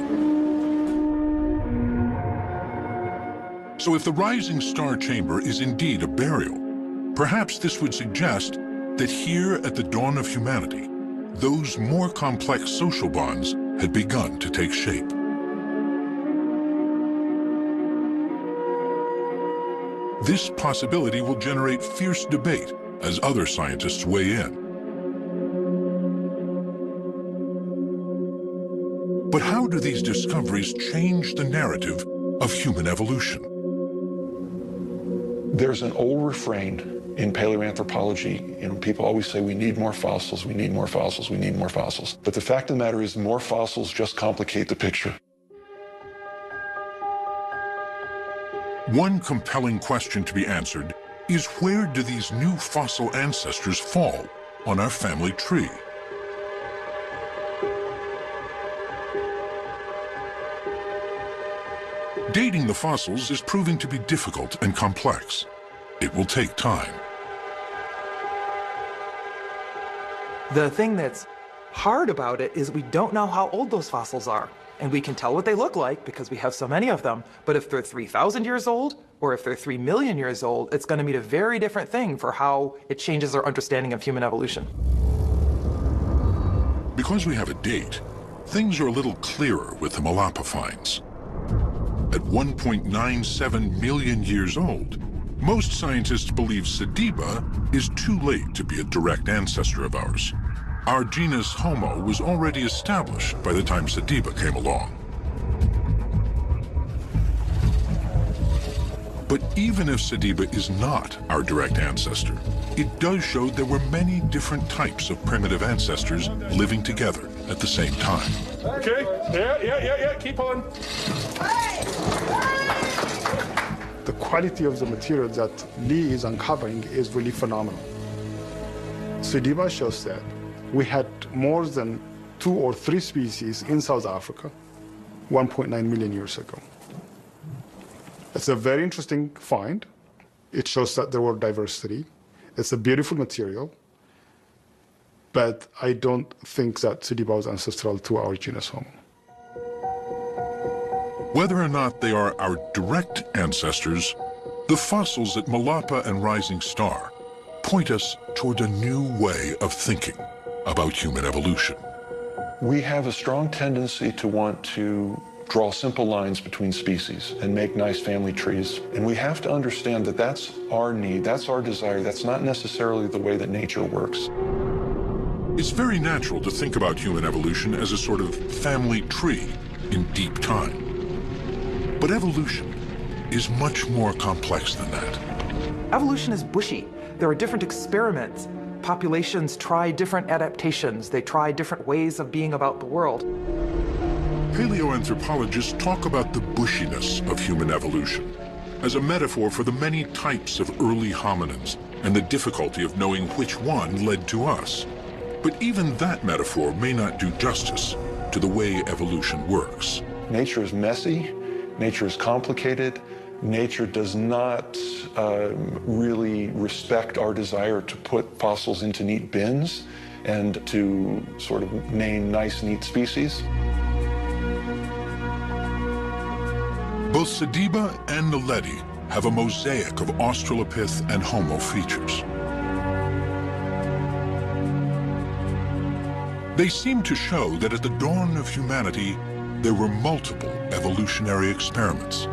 So if the rising star chamber is indeed a burial, perhaps this would suggest that here at the dawn of humanity, those more complex social bonds had begun to take shape. This possibility will generate fierce debate as other scientists weigh in. But how do these discoveries change the narrative of human evolution? There's an old refrain in paleoanthropology. People always say we need more fossils, we need more fossils, we need more fossils. But the fact of the matter is more fossils just complicate the picture. One compelling question to be answered is, where do these new fossil ancestors fall on our family tree? Dating the fossils is proving to be difficult and complex. It will take time. The thing that's hard about it is we don't know how old those fossils are. And we can tell what they look like because we have so many of them. But if they're 3,000 years old, or if they're 3 million years old, it's going to mean a very different thing for how it changes our understanding of human evolution. Because we have a date, things are a little clearer with the Malapa finds. At 1.97 million years old, most scientists believe Sediba is too late to be a direct ancestor of ours. Our genus Homo was already established by the time Sediba came along. But even if Sediba is not our direct ancestor, it does show there were many different types of primitive ancestors living together at the same time. Okay, yeah, keep on. The quality of the material that Lee is uncovering is really phenomenal. Sediba shows that we had more than 2 or 3 species in South Africa 1.9 million years ago. It's a very interesting find. It shows that there were diversity. It's a beautiful material, but I don't think that Sediba was ancestral to our genus Homo. Whether or not they are our direct ancestors, the fossils at Malapa and Rising Star point us toward a new way of thinking about human evolution. We have a strong tendency to want to draw simple lines between species and make nice family trees. And we have to understand that that's our need, that's our desire, that's not necessarily the way that nature works. It's very natural to think about human evolution as a sort of family tree in deep time. But evolution is much more complex than that. Evolution is bushy. There are different experiments. Populations try different adaptations. They try different ways of being about the world. Paleoanthropologists talk about the bushiness of human evolution as a metaphor for the many types of early hominins and the difficulty of knowing which one led to us. But even that metaphor may not do justice to the way evolution works. Nature is messy, nature is complicated, nature does not really respect our desire to put fossils into neat bins and to sort of name nice, neat species. Both Sediba and Naledi have a mosaic of Australopith and Homo features. They seem to show that at the dawn of humanity, there were multiple evolutionary experiments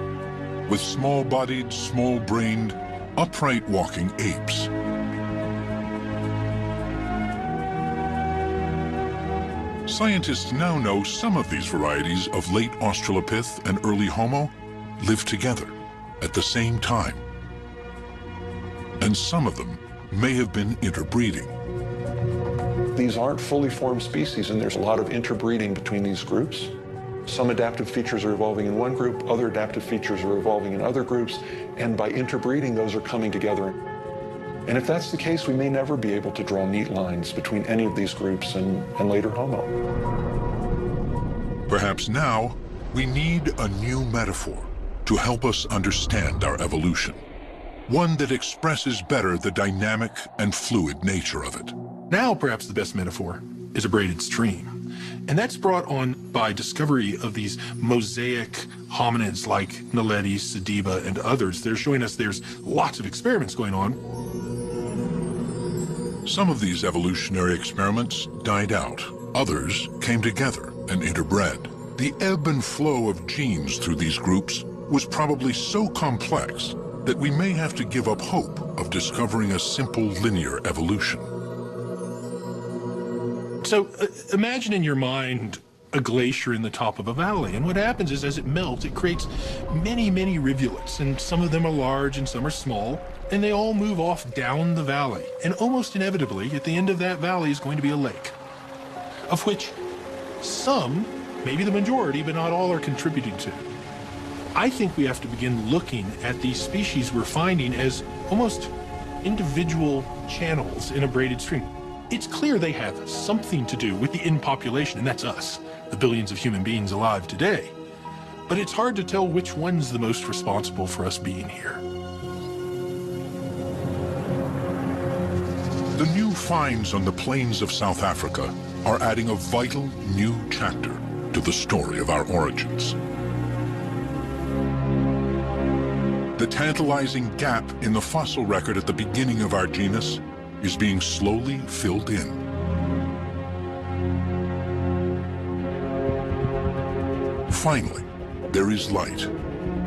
with small-bodied, small-brained, upright-walking apes. Scientists now know some of these varieties of late Australopith and early Homo lived together at the same time. And some of them may have been interbreeding. These aren't fully formed species, and there's a lot of interbreeding between these groups. Some adaptive features are evolving in one group, other adaptive features are evolving in other groups, and by interbreeding, those are coming together. And if that's the case, we may never be able to draw neat lines between any of these groups and later Homo. Perhaps now we need a new metaphor to help us understand our evolution. One that expresses better the dynamic and fluid nature of it. Now, perhaps the best metaphor is a braided stream. And that's brought on by discovery of these mosaic hominids like Naledi, Sediba, and others. They're showing us there's lots of experiments going on. Some of these evolutionary experiments died out. Others came together and interbred. The ebb and flow of genes through these groups was probably so complex that we may have to give up hope of discovering a simple linear evolution. So imagine in your mind a glacier in the top of a valley, and what happens is as it melts, it creates many, many rivulets, and some of them are large and some are small, and they all move off down the valley. And almost inevitably, at the end of that valley is going to be a lake, of which some, maybe the majority, but not all, are contributing to. I think we have to begin looking at these species we're finding as almost individual channels in a braided stream. It's clear they have something to do with the end population, and that's us, the billions of human beings alive today. But it's hard to tell which one's the most responsible for us being here. The new finds on the plains of South Africa are adding a vital new chapter to the story of our origins. The tantalizing gap in the fossil record at the beginning of our genus is being slowly filled in. Finally, there is light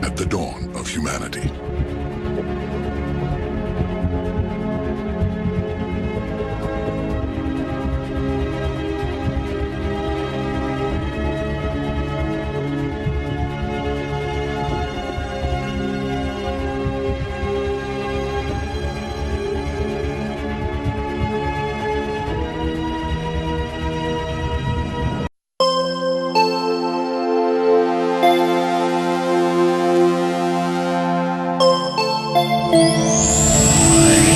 at the dawn of humanity. Bye.